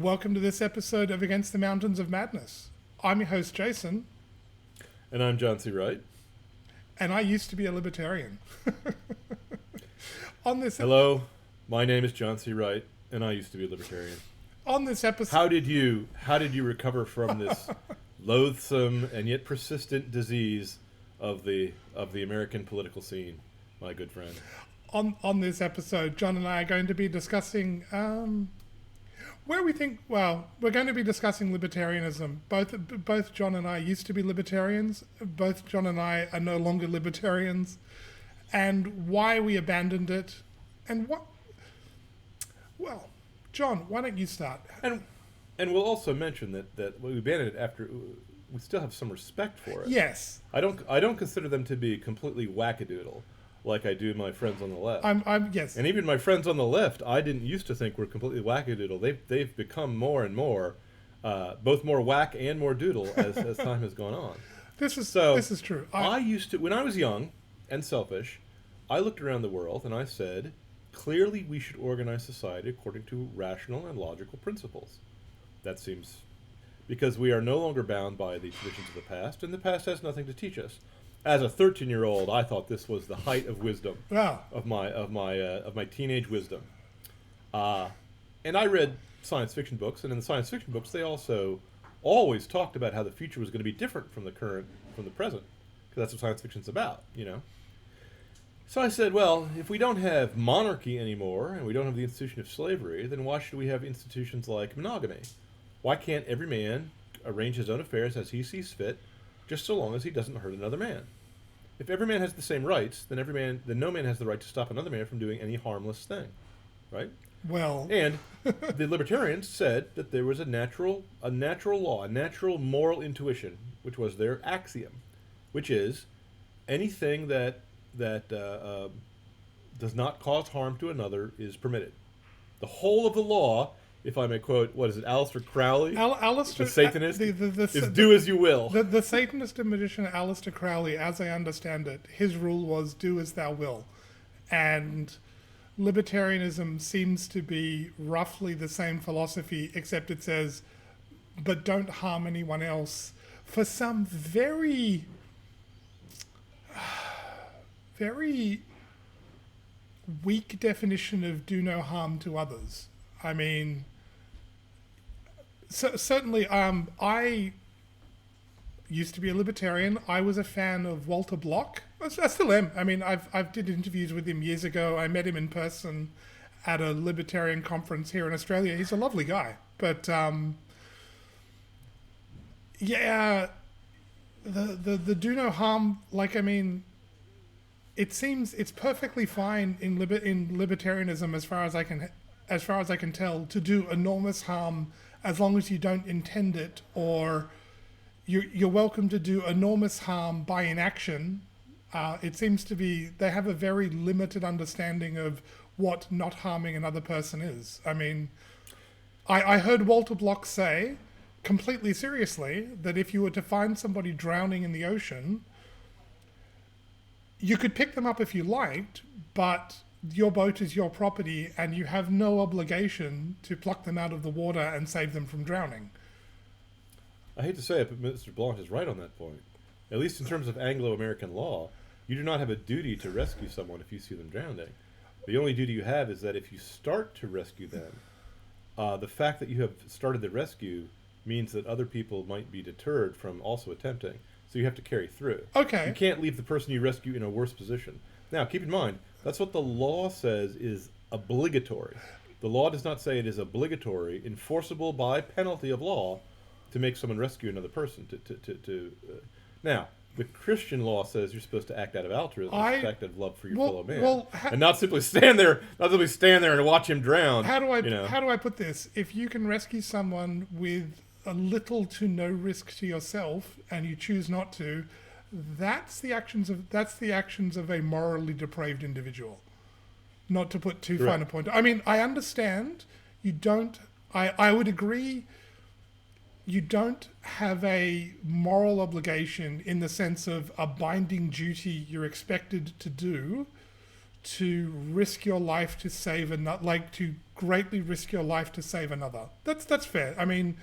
Welcome to this episode of Against the Mountains of Madness. I'm your host, Jason. And I'm John C. Wright. And I used to be a libertarian. Hello, my name is John C. Wright, and I used to be a libertarian. On this episode... How did you recover from this loathsome and yet persistent disease of the American political scene, my good friend? On this episode, John and I are going to be discussing... we're going to be discussing libertarianism. Both John and I used to be libertarians. Both John and I are no longer libertarians. And why we abandoned it. And what... Well, John, why don't you start? And we'll also mention that we abandoned it after... We still have some respect for it. Yes. I don't consider them to be completely wackadoodle, like I do my friends on the left. Yes. And even my friends on the left, I didn't used to think were completely wackadoodle. They've become more and more, both more whack and more doodle as time has gone on. This is true. I used to, when I was young and selfish, I looked around the world and I said, clearly we should organize society according to rational and logical principles. That seems, because we are no longer bound by the traditions of the past, and the past has nothing to teach us. As a 13-year-old, I thought this was the height of wisdom, of my teenage wisdom. And I read science fiction books, and in the science fiction books, they also always talked about how the future was going to be different from the present, because that's what science fiction's about, you know. So I said, well, if we don't have monarchy anymore, and we don't have the institution of slavery, then why should we have institutions like monogamy? Why can't every man arrange his own affairs as he sees fit, just so long as he doesn't hurt another man? If every man has the same rights, then no man has the right to stop another man from doing any harmless thing, right? Well, and the libertarians said that there was a natural law, a natural moral intuition, which was their axiom, which is anything that does not cause harm to another is permitted. The whole of the law, if I may quote, what is it, Aleister Crowley, the Satanist, is do as you will. The Satanist and magician Aleister Crowley, as I understand it, his rule was do as thou will. And libertarianism seems to be roughly the same philosophy, except it says, but don't harm anyone else, for some very, very weak definition of do no harm to others. I mean... So, certainly, I used to be a libertarian. I was a fan of Walter Block. I still am. I mean, I've did interviews with him years ago. I met him in person at a libertarian conference here in Australia. He's a lovely guy. But, yeah, the do no harm, like, I mean, it seems it's perfectly fine in libertarianism as far as I can tell, to do enormous harm as long as you don't intend it, or you're welcome to do enormous harm by inaction. It seems to be they have a very limited understanding of what not harming another person is. I mean, I heard Walter Block say, completely seriously, that if you were to find somebody drowning in the ocean, you could pick them up if you liked, but your boat is your property and you have no obligation to pluck them out of the water and save them from drowning. I hate to say it, but Mr. Blanc is right on that point. At least in terms of Anglo-American law, you do not have a duty to rescue someone if you see them drowning. The only duty you have is that if you start to rescue them, the fact that you have started the rescue means that other people might be deterred from also attempting. So you have to carry through. Okay. You can't leave the person you rescue in a worse position. Now, keep in mind, that's what the law says is obligatory. The law does not say it is obligatory, enforceable by penalty of law, to make someone rescue another person. Now, the Christian law says you're supposed to act out of altruism, act out of love for your fellow man, and not simply stand there and watch him drown. How do I put this? If you can rescue someone with a little to no risk to yourself, and you choose not to, that's the actions of a morally depraved individual. Not to put too fine a point. I mean, I understand you don't. I would agree. You don't have a moral obligation in the sense of a binding duty you're expected to do to risk your life to save to greatly risk your life to save another. That's fair. I mean,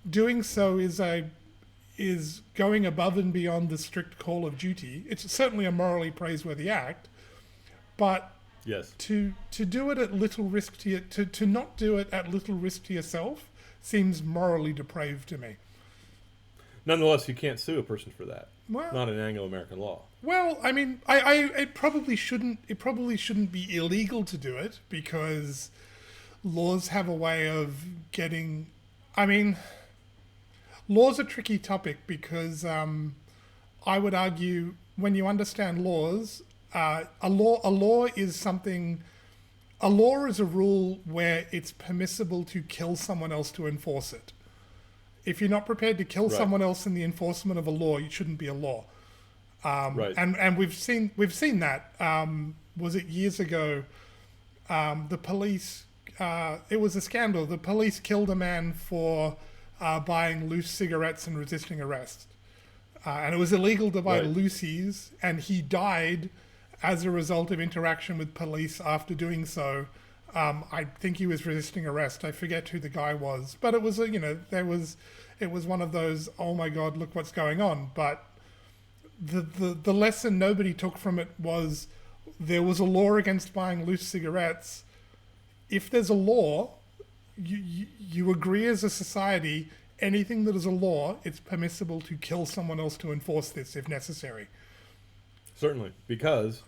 doing so is going above and beyond the strict call of duty. It's certainly a morally praiseworthy act, but Yes. to do it at little risk to not do it at little risk to yourself seems morally depraved to me. Nonetheless, you can't sue a person for that. Well, Not in Anglo-American law. well, I mean, it probably shouldn't be illegal to do it because laws have a way of getting. I mean, law's a tricky topic because I would argue when you understand laws, a law is something. A law is a rule where it's permissible to kill someone else to enforce it. If you're not prepared to kill Right. someone else in the enforcement of a law, it shouldn't be a law. Right. And we've seen that. Was it years ago? The police. It was a scandal. The police killed a man for buying loose cigarettes and resisting arrest, and it was illegal to buy Right. loosies. And he died as a result of interaction with police after doing so. I think he was resisting arrest. I forget who the guy was, but it was it was one of those, oh my God, look what's going on. But the lesson nobody took from it was there was a law against buying loose cigarettes. If there's a law, you agree as a society, anything that is a law, it's permissible to kill someone else to enforce this if necessary. Certainly, because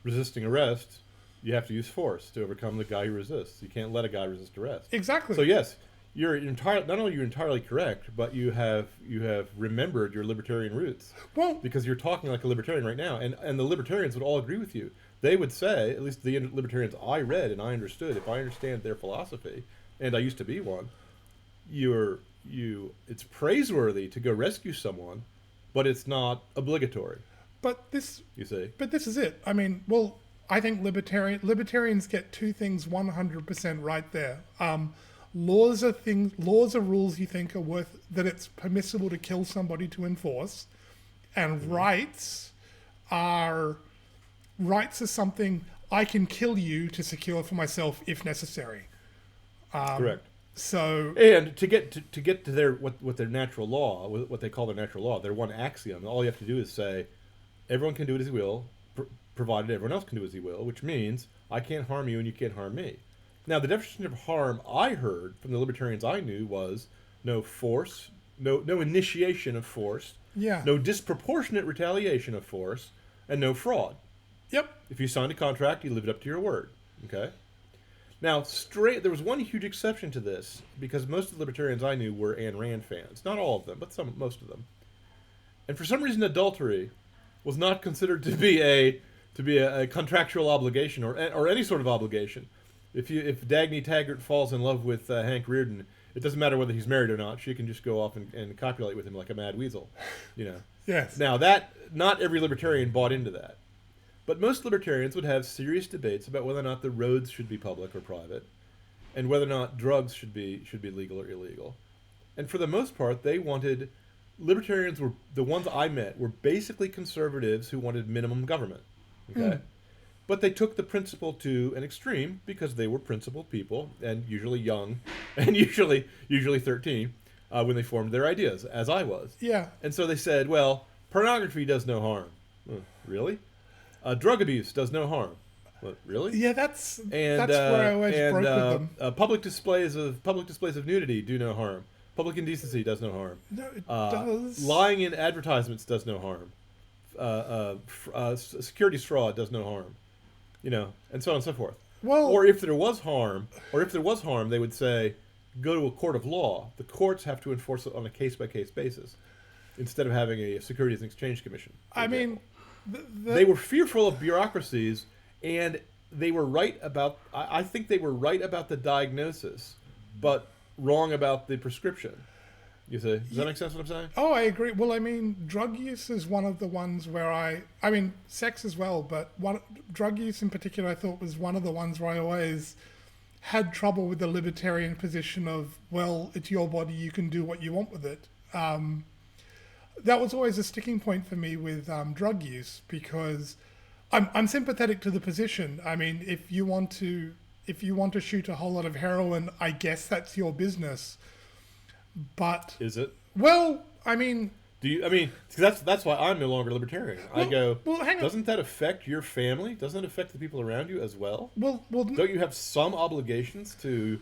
resisting arrest, you have to use force to overcome the guy who resists. You can't let a guy resist arrest. Exactly. So yes, you're not only you're entirely correct, but you have remembered your libertarian roots. Well, Because you're talking like a libertarian right now, and the libertarians would all agree with you. They would say, at least the libertarians I read and I understood, if I understand their philosophy, and I used to be one, it's praiseworthy to go rescue someone, but it's not obligatory. but this You see. But this is it. I mean, well, I think libertarians get two things 100% right there. Laws are rules you think are worth that it's permissible to kill somebody to enforce, and rights are something I can kill you to secure for myself if necessary. Correct. So And to get to their what their natural law, what they call their natural law, their one axiom, all you have to do is say, everyone can do it as he will, provided everyone else can do as he will, which means I can't harm you and you can't harm me. Now, the definition of harm I heard from the libertarians I knew was no force, no initiation of force, yeah, no disproportionate retaliation of force, and no fraud. yep, If you signed a contract, you lived up to your word. Okay. Now, there was one huge exception to this because most of the libertarians I knew were Ayn Rand fans. Not all of them, but most of them. And for some reason, adultery was not considered to be a contractual obligation or any sort of obligation. If Dagny Taggart falls in love with Hank Reardon, it doesn't matter whether he's married or not. She can just go off and copulate with him like a mad weasel, you know. yes. Now not every libertarian bought into that, but most libertarians would have serious debates about whether or not the roads should be public or private, and whether or not drugs should be legal or illegal. And for the most part, libertarians were the ones I met were basically conservatives who wanted minimum government. Okay. But they took the principle to an extreme because they were principled people and usually young and usually 13 when they formed their ideas, as I was. Yeah. And so they said, well, pornography does no harm. Really? Drug abuse does no harm. Really? Yeah, that's And where I always broke with them. public displays of nudity do no harm. Public indecency does no harm. No, it does. Lying in advertisements does no harm. Securities fraud does no harm. You know, and so on and so forth. Well, Or if there was harm, they would say, go to a court of law. The courts have to enforce it on a case-by-case basis, instead of having a Securities and Exchange Commission. I mean, They were fearful of bureaucracies, and they were right about. I think they were right about the diagnosis, but wrong about the prescription. You see? Does that make sense? What I'm saying? oh, I agree. Well, I mean, drug use is one of the ones where I mean, sex as well, but drug use in particular, I thought was one of the ones where I always had trouble with the libertarian position of, well, it's your body, you can do what you want with it. That was always a sticking point for me with drug use because I'm sympathetic to the position. I mean, if you want to if you want to shoot a whole lot of heroin, I guess that's your business. But Is it? well, I mean, Do you? I mean, 'cause that's why I'm no longer libertarian. I go. well, hang on. Doesn't that affect your family? Doesn't it affect the people around you as well? Well, Don't you have some obligations to,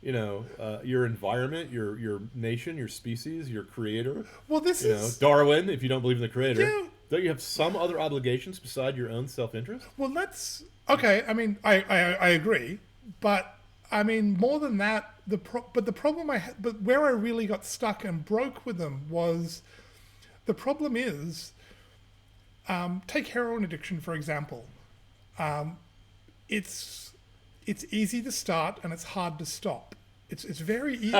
your environment, your nation, your species, your creator? well, this You know, is Darwin. If you don't believe in the creator, Yeah. don't you have some other obligations beside your own self-interest? well. That's okay. I mean, I agree, but I mean more than that. But the problem but where I really got stuck and broke with them was the problem is take heroin addiction for example. It's easy to start and it's hard to stop. It's very easy.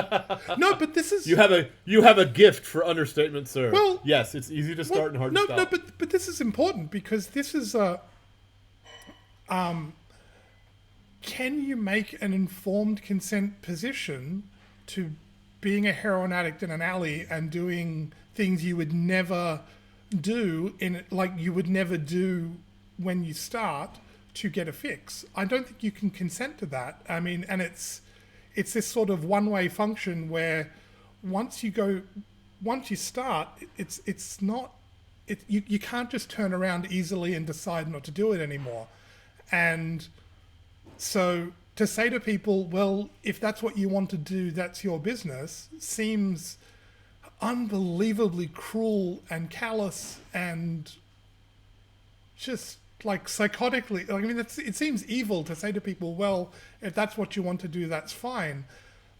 No, but this is You have a gift for understatement, sir. Well- yes, it's easy to start and hard to stop. No, but this is important because this is a. Can you make an informed consent position to being a heroin addict in an alley and doing things you would never do you would never do when you start to get a fix? I don't think you can consent to that. I mean, and it's this sort of one-way function where once you start, you can't just turn around easily and decide not to do it anymore. And so to say to people, well, if that's what you want to do, that's your business, seems unbelievably cruel and callous and just like psychotically. I mean, it seems evil to say to people, well, if that's what you want to do, that's fine.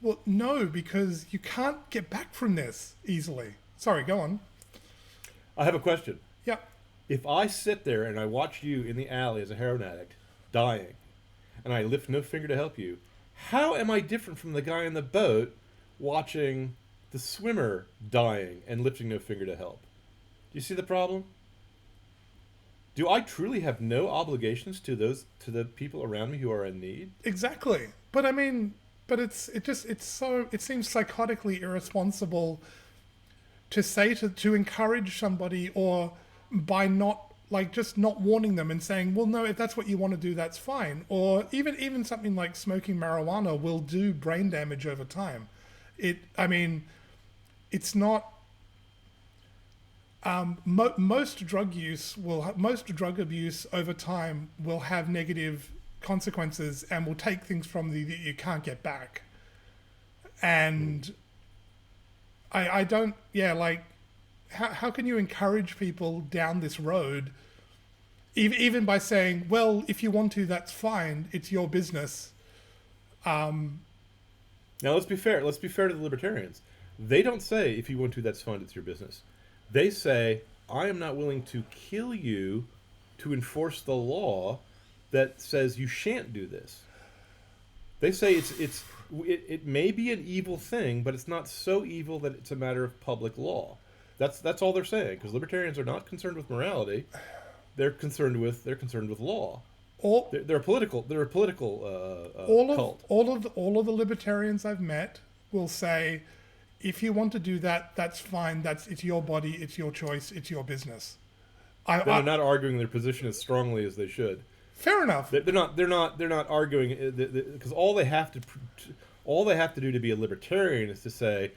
Well, no, because you can't get back from this easily. Sorry, go on. I have a question. Yeah. If I sit there and I watch you in the alley as a heroin addict, dying, and I lift no finger to help you, how am I different from the guy in the boat watching the swimmer dying and lifting no finger to help? Do you see the problem? Do I truly have no obligations to the people around me who are in need? Exactly. But I mean, it seems psychotically irresponsible to say to encourage somebody, or by not just not warning them and saying, well, no, if that's what you want to do, that's fine. Or even something like smoking marijuana will do brain damage over time. It's not. Most drug abuse over time will have negative consequences and will take things from you that you can't get back. And I don't, how can you encourage people down this road, even by saying, well, if you want to, that's fine, it's your business. Now let's be fair. Let's be fair to the libertarians. They don't say, if you want to, that's fine, it's your business. They say, I am not willing to kill you to enforce the law that says you shan't do this. They say it may be an evil thing, but it's not so evil that it's a matter of public law. That's all they're saying, because libertarians are not concerned with morality. They're concerned with law. They're a political cult. All of the libertarians I've met will say, if you want to do that, that's fine. It's your body, it's your choice, it's your business. They're not arguing their position as strongly as they should. Fair enough. They're not arguing, because all they have to do to be a libertarian is to say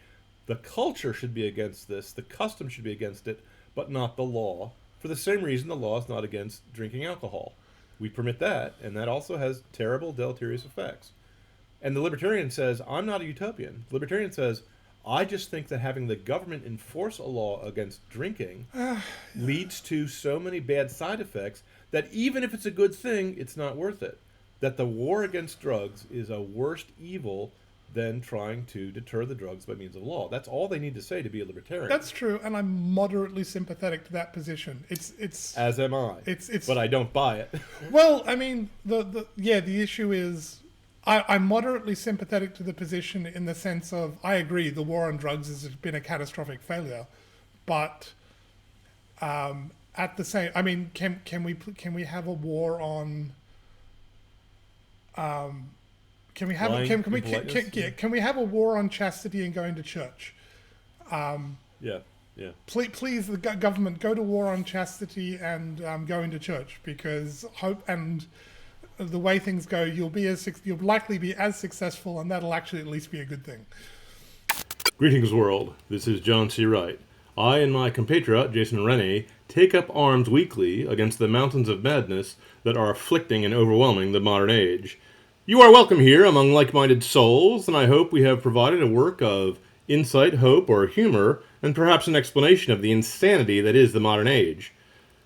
the culture should be against this, the custom should be against it, but not the law. For the same reason the law is not against drinking alcohol. We permit that, and that also has terrible deleterious effects. And the libertarian says, I'm not a utopian. The libertarian says, I just think that having the government enforce a law against drinking leads to so many bad side effects that even if it's a good thing, it's not worth it. That the war against drugs is a worse evil than trying to deter the drugs by means of law. That's all they need to say to be a libertarian. That's true, and I'm moderately sympathetic to that position. It's as am I. But I don't buy it. Well, I mean, the issue is, I'm moderately sympathetic to the position in the sense of, I agree, the war on drugs has been a catastrophic failure, but at the same, I mean, can we have a war on? Can we have a war on chastity and going to church? Yeah. Please, the government, go to war on chastity and going to church, because the way things go, you'll likely be as successful, and that'll actually at least be a good thing. Greetings, world. This is John C. Wright. I and my compatriot, Jason Rennie, take up arms weekly against the mountains of madness that are afflicting and overwhelming the modern age. You are welcome here among like-minded souls, and I hope we have provided a work of insight, hope, or humor, and perhaps an explanation of the insanity that is the modern age.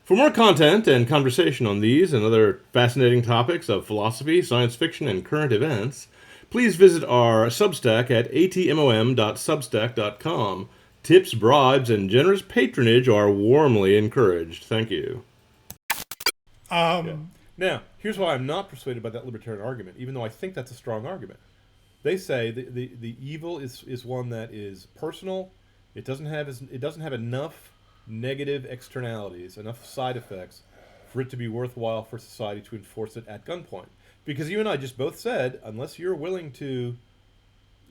For more content and conversation on these and other fascinating topics of philosophy, science fiction, and current events, please visit our Substack at atmom.substack.com. Tips, bribes, and generous patronage are warmly encouraged. Thank you. Now, here's why I'm not persuaded by that libertarian argument, even though I think that's a strong argument. They say the evil is one that is personal. It doesn't have enough negative externalities, enough side effects for it to be worthwhile for society to enforce it at gunpoint. Because you and I just both said, unless you're willing to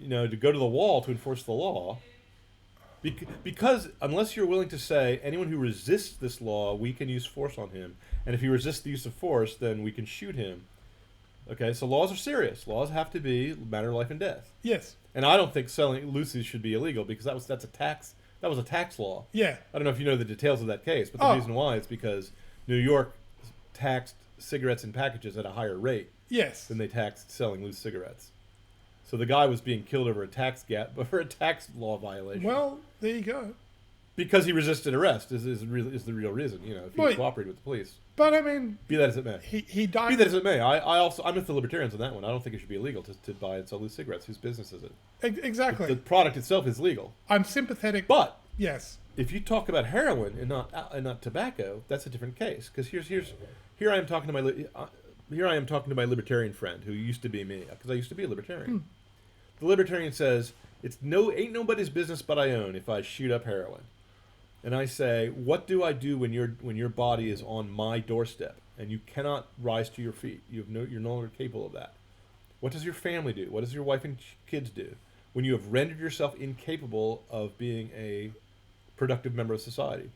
go to the wall to enforce the law, because unless you're willing to say anyone who resists this law, we can use force on him, and if he resists the use of force, then we can shoot him. Okay, so laws are serious. Laws have to be a matter of life and death. Yes. And I don't think selling loosies should be illegal because that was a tax law. Yeah. I don't know if you know the details of that case, but the reason why is because New York taxed cigarettes in packages at a higher rate. Yes. Than they taxed selling loose cigarettes. So the guy was being killed over a tax law violation. Well, there you go. Because he resisted arrest is the real reason. If he cooperated with the police. But I mean, be that as it may, he died. Be that as it may, I'm with the libertarians on that one. I don't think it should be illegal to buy and sell loose cigarettes. Whose business is it? Exactly. The product itself is legal. I'm sympathetic, but yes, if you talk about heroin and not tobacco, that's a different case. Because here I am talking to my libertarian friend who used to be me, because I used to be a libertarian. The libertarian says ain't nobody's business but I own if I shoot up heroin. And I say, what do I do when your body is on my doorstep and you cannot rise to your feet? You're no longer capable of that. What does your family do? What does your wife and kids do when you have rendered yourself incapable of being a productive member of society?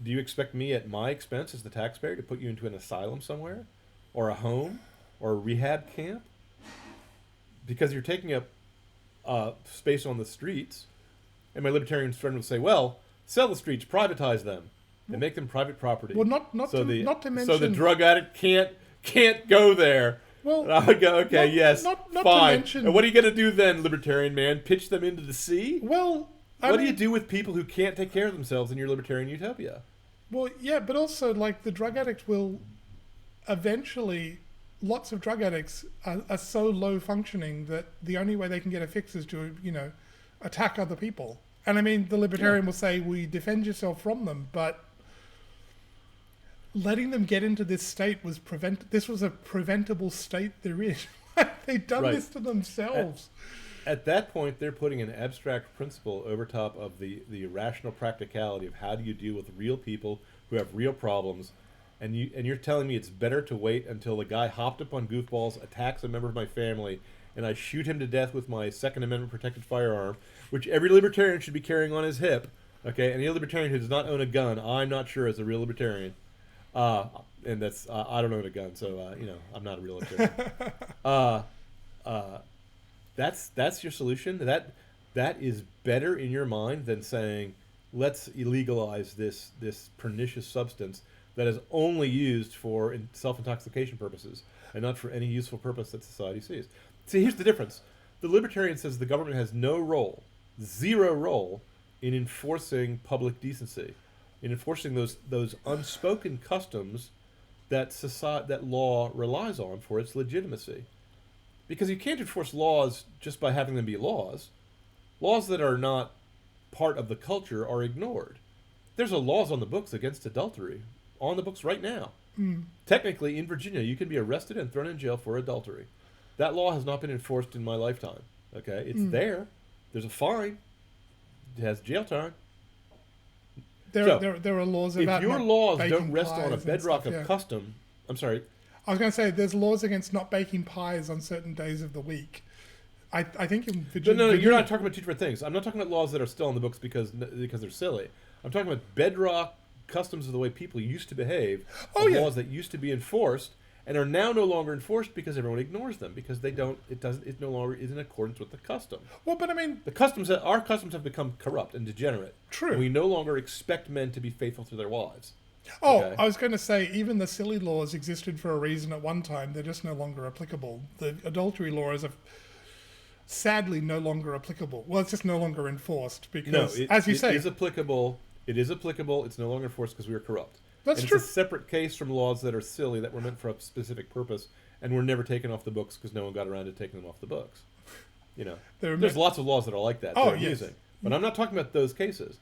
Do you expect me at my expense as the taxpayer to put you into an asylum somewhere, or a home, or a rehab camp? Because you're taking up space on the streets. And my libertarian friend would say, well, sell the streets, privatize them, and make them private property. Well, not to mention... So the drug addict can't go there. Well, and I would go, okay, yes, not fine. To mention, and what are you going to do then, libertarian man? Pitch them into the sea? Well, what do you do with people who can't take care of themselves in your libertarian utopia? Well, yeah, but also, the drug addict will eventually... Lots of drug addicts are so low functioning that the only way they can get a fix is to, attack other people. And I mean, the libertarian will say, well, you defend yourself from them, but letting them get into this state this was a preventable state there is. They've done this to themselves. At that point, they're putting an abstract principle over top of the rational practicality of how do you deal with real people who have real problems. And you're telling me it's better to wait until the guy hopped up on goofballs, attacks a member of my family, and I shoot him to death with my Second Amendment protected firearm, which every libertarian should be carrying on his hip. Okay, any libertarian who does not own a gun, I'm not sure is a real libertarian. And that's I don't own a gun, so I'm not a real libertarian. That's your solution. That is better in your mind than saying let's illegalize this pernicious substance that is only used for self-intoxication purposes and not for any useful purpose that society sees. See, here's the difference. The libertarian says the government has no role, zero role, in enforcing public decency, in enforcing those unspoken customs that law relies on for its legitimacy. Because you can't enforce laws just by having them be laws. Laws that are not part of the culture are ignored. There's laws on the books against adultery, on the books right now. Technically, in Virginia, you can be arrested and thrown in jail for adultery. That law has not been enforced in my lifetime. Okay, it's there. There's a fine. It has jail time. There are laws about if your laws baking don't rest on a bedrock stuff, of custom. I'm sorry. I was going to say there's laws against not baking pies on certain days of the week. I think in Virginia. No, you're not talking about two different things. I'm not talking about laws that are still on the books because they're silly. I'm talking about bedrock customs of the way people used to behave. Laws that used to be enforced, and are now no longer enforced because everyone ignores them because they don't. It no longer is in accordance with the custom. Well, but I mean, Our customs have become corrupt and degenerate. True. And we no longer expect men to be faithful to their wives. oh, Okay. I was going to say, even the silly laws existed for a reason at one time. They're just no longer applicable. The adultery laws are sadly no longer applicable. Well, it's just no longer enforced because, as you say, it is applicable. It is applicable. It's no longer enforced because we are corrupt. That's and true. It's a separate case from laws that are silly that were meant for a specific purpose and were never taken off the books because no one got around to taking them off the books. You know, there's lots of laws that are like that. Oh, They're amusing. But I'm not talking about those cases.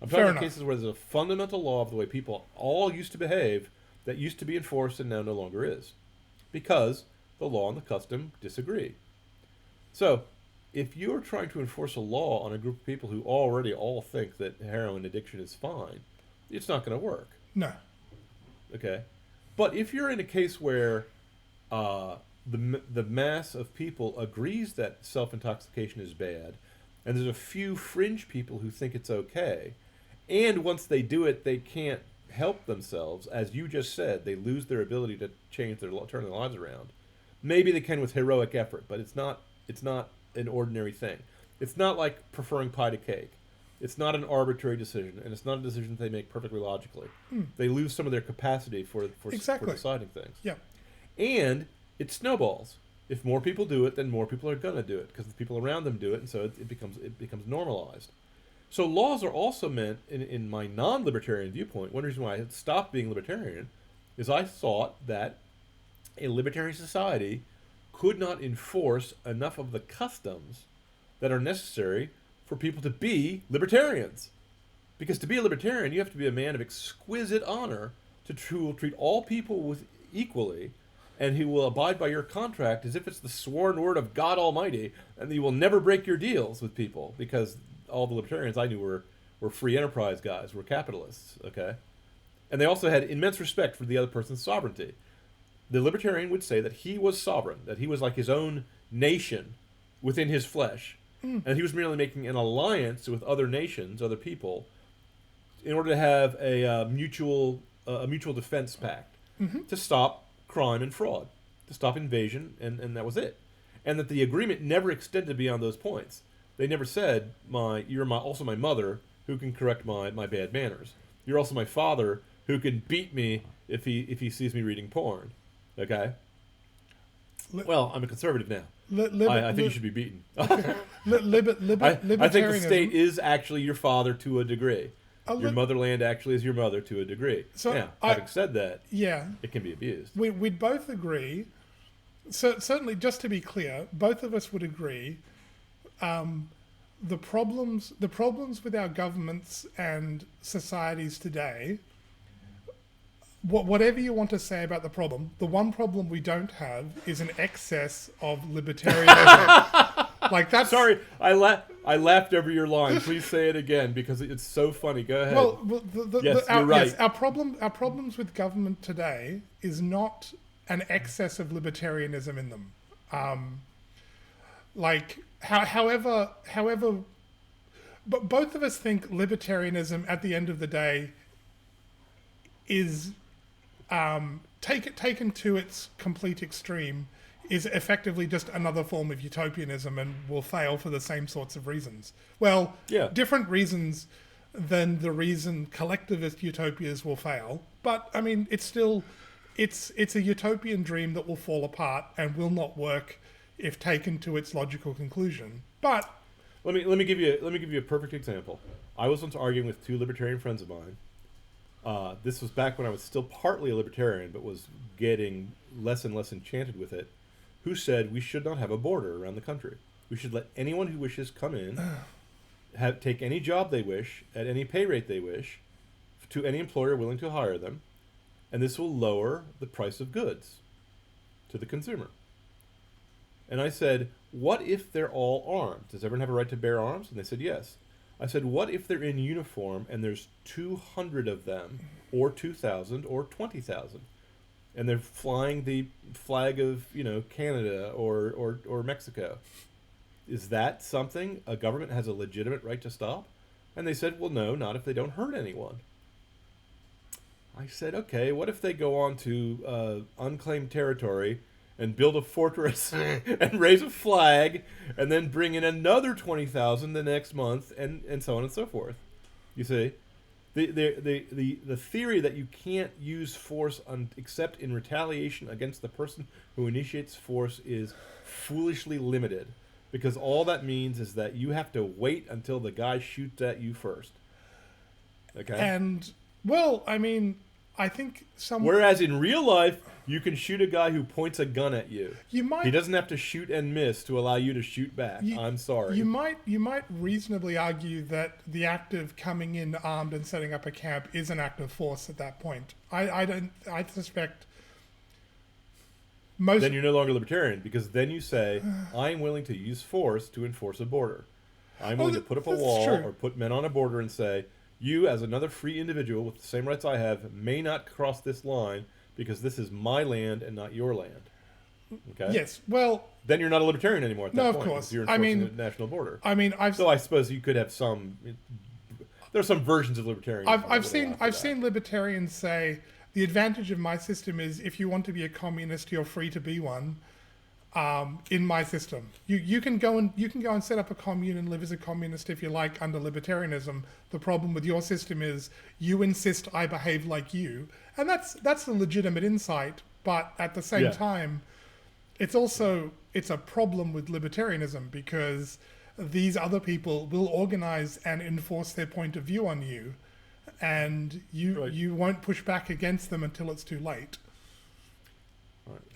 I'm talking about cases where there's a fundamental law of the way people all used to behave that used to be enforced and now no longer is, because the law and the custom disagree. So, if you're trying to enforce a law on a group of people who already all think that heroin addiction is fine, it's not going to work. No. Okay? But if you're in a case where the mass of people agrees that self-intoxication is bad, and there's a few fringe people who think it's okay, and once they do it, they can't help themselves, as you just said, they lose their ability to turn their lives around. Maybe they can with heroic effort, but it's not an ordinary thing. It's not like preferring pie to cake. It's not an arbitrary decision, and it's not a decision they make perfectly logically. They lose some of their capacity for deciding things. Yeah. And it snowballs. If more people do it, then more people are going to do it because the people around them do it, and so it becomes normalized. So laws are also meant, in my non-libertarian viewpoint, one reason why I had stopped being libertarian is I thought that a libertarian society could not enforce enough of the customs that are necessary for people to be libertarians. Because to be a libertarian, you have to be a man of exquisite honor who will treat all people equally, and who will abide by your contract as if it's the sworn word of God Almighty, and you will never break your deals with people, because all the libertarians I knew were free enterprise guys, were capitalists, okay? And they also had immense respect for the other person's sovereignty. The libertarian would say that he was sovereign, that he was like his own nation within his flesh, and he was merely making an alliance with other nations, other people, in order to have a mutual defense pact to stop crime and fraud, to stop invasion, and that was it. And that the agreement never extended beyond those points. They never said, you're also my mother, who can correct my bad manners. You're also my father, who can beat me if he sees me reading porn. Okay? Well, I'm a conservative now. I think you should be beaten. I think the state is actually your father to a degree. Your motherland actually is your mother to a degree. So now, having said that, it can be abused. We'd both agree. So certainly, just to be clear, both of us would agree. The problems with our governments and societies today. Whatever you want to say about the problem, the one problem we don't have is an excess of libertarianism. Like that's. Sorry, I laughed over your line. Please say it again because it's so funny. Go ahead. Well, you're right. Yes, our problems with government today is not an excess of libertarianism in them. However, but both of us think libertarianism at the end of the day is taken to its complete extreme is effectively just another form of utopianism and will fail for the same sorts of reasons. Well, different reasons than the reason collectivist utopias will fail. But I mean, it's a utopian dream that will fall apart and will not work if taken to its logical conclusion. But let me give you a perfect example. I was once arguing with two libertarian friends of mine. This was back when I was still partly a libertarian, but was getting less and less enchanted with it, who said we should not have a border around the country. We should let anyone who wishes come in, take any job they wish, at any pay rate they wish, to any employer willing to hire them, and this will lower the price of goods to the consumer. And I said, what if they're all armed? Does everyone have a right to bear arms? And they said yes. I said, what if they're in uniform and there's 200 of them, or 2,000, or 20,000, and they're flying the flag of, Canada or Mexico? Is that something a government has a legitimate right to stop? And they said, well, no, not if they don't hurt anyone. I said, okay, what if they go on to unclaimed territory and build a fortress and raise a flag and then bring in another 20,000 the next month and so on and so forth? You see? The theory that you can't use force except in retaliation against the person who initiates force is foolishly limited, because all that means is that you have to wait until the guy shoots at you first. Okay? And, well, I mean, I think Whereas in real life, you can shoot a guy who points a gun at you. You might. He doesn't have to shoot and miss to allow you to shoot back. I'm sorry. You might reasonably argue that the act of coming in armed and setting up a camp is an act of force at that point. I suspect most. Then you're no longer libertarian, because then you say, I'm willing to use force to enforce a border. I'm willing to put up a wall or put men on a border and say, you, as another free individual with the same rights I have, may not cross this line because this is my land and not your land. Okay? Yes. Well, then you're not a libertarian anymore at that point. No, of course. You're enforcing a national border. I mean, so I suppose you could have some. There are some versions of libertarianism. I've seen libertarians say the advantage of my system is if you want to be a communist, you're free to be one. In my system, you can go and set up a commune and live as a communist if you like under libertarianism. The problem with your system is you insist I behave like you, and that's a legitimate insight. But at the same time, it's a problem with libertarianism, because these other people will organize and enforce their point of view on you, and you won't push back against them until it's too late.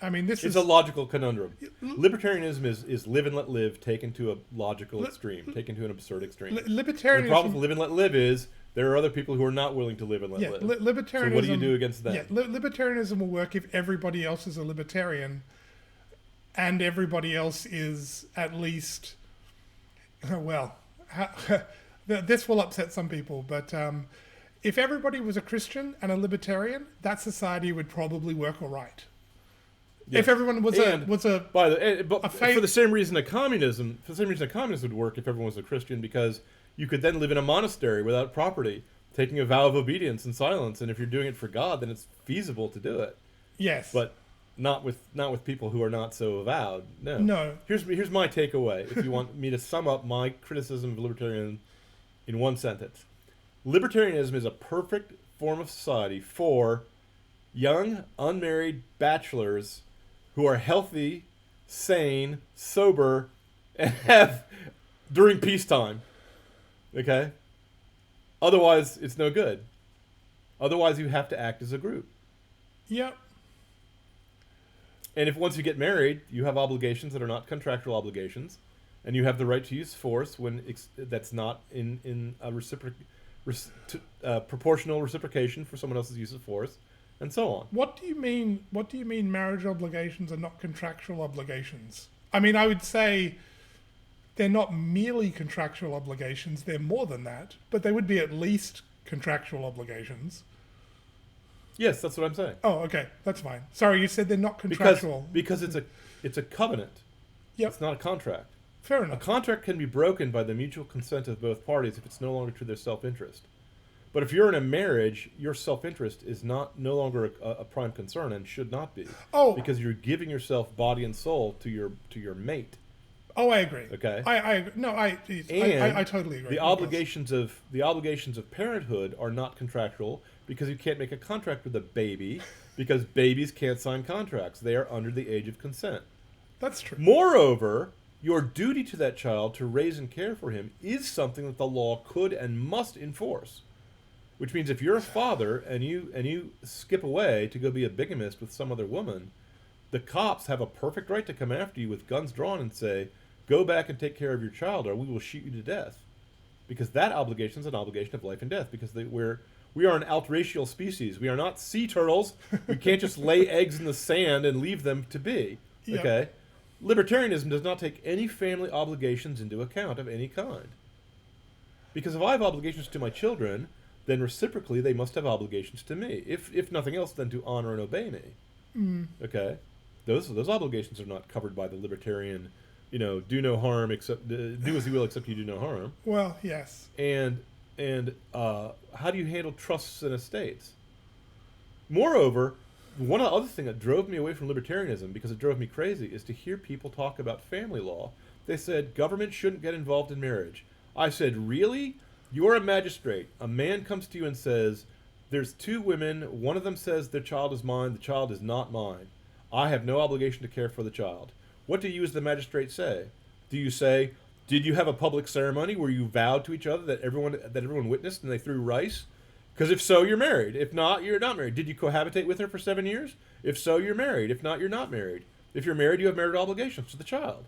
I mean, it's a logical conundrum. Libertarianism is live and let live taken to a logical extreme, taken to an absurd extreme. Libertarianism. The problem with live and let live is there are other people who are not willing to live and let live. Libertarianism. So what do you do against that? Yeah, libertarianism will work if everybody else is a libertarian, and everybody else is at least, well, this will upset some people, but if everybody was a Christian and a libertarian, that society would probably work all right. Yes. If everyone was for the same reason that communism would work if everyone was a Christian, because you could then live in a monastery without property, taking a vow of obedience and silence, and if you're doing it for God, then it's feasible to do it. Yes, but not with people who are not so avowed. No. Here's my takeaway. If you want me to sum up my criticism of libertarianism in one sentence, libertarianism is a perfect form of society for young, unmarried bachelors who are healthy, sane, sober, and have during peacetime. Okay? Otherwise, it's no good. Otherwise, you have to act as a group. Yep. And if once you get married, you have obligations that are not contractual obligations, and you have the right to use force when that's not in a proportional reciprocation for someone else's use of force, and so on. What do you mean marriage obligations are not contractual obligations? I mean, I would say they're not merely contractual obligations, they're more than that, but they would be at least contractual obligations. Yes, that's what I'm saying. Oh, okay, that's fine. Sorry, you said they're not contractual. Because it's a covenant. Yep. It's not a contract. Fair enough. A contract can be broken by the mutual consent of both parties if it's no longer to their self-interest. But if you're in a marriage, your self-interest is no longer a prime concern, and should not be. Oh, because you're giving yourself body and soul to your mate. Oh, I agree. Okay. I totally agree. The obligations of parenthood are not contractual, because you can't make a contract with a baby, because babies can't sign contracts. They are under the age of consent. That's true. Moreover, your duty to that child to raise and care for him is something that the law could and must enforce. Which means if you're a father and you skip away to go be a bigamist with some other woman, the cops have a perfect right to come after you with guns drawn and say, go back and take care of your child or we will shoot you to death. Because that obligation is an obligation of life and death, because we are an altracial species. We are not sea turtles. We can't just lay eggs in the sand and leave them to be. Yep. Okay? Libertarianism does not take any family obligations into account of any kind. Because if I have obligations to my children, then reciprocally they must have obligations to me. If nothing else, then to honor and obey me. Mm. Okay? Those obligations are not covered by the libertarian, do no harm except do as you will except you do no harm. Well, yes. And how do you handle trusts and estates? Moreover, one other thing that drove me away from libertarianism, because it drove me crazy, is to hear people talk about family law. They said government shouldn't get involved in marriage. I said, really? You're a magistrate. A man comes to you and says, there's two women. One of them says their child is mine. The child is not mine. I have no obligation to care for the child. What do you as the magistrate say? Do you say, did you have a public ceremony where you vowed to each other that everyone witnessed and they threw rice? Because if so, you're married. If not, you're not married. Did you cohabitate with her for 7 years? If so, you're married. If not, you're not married. If you're married, you have marital obligations to the child.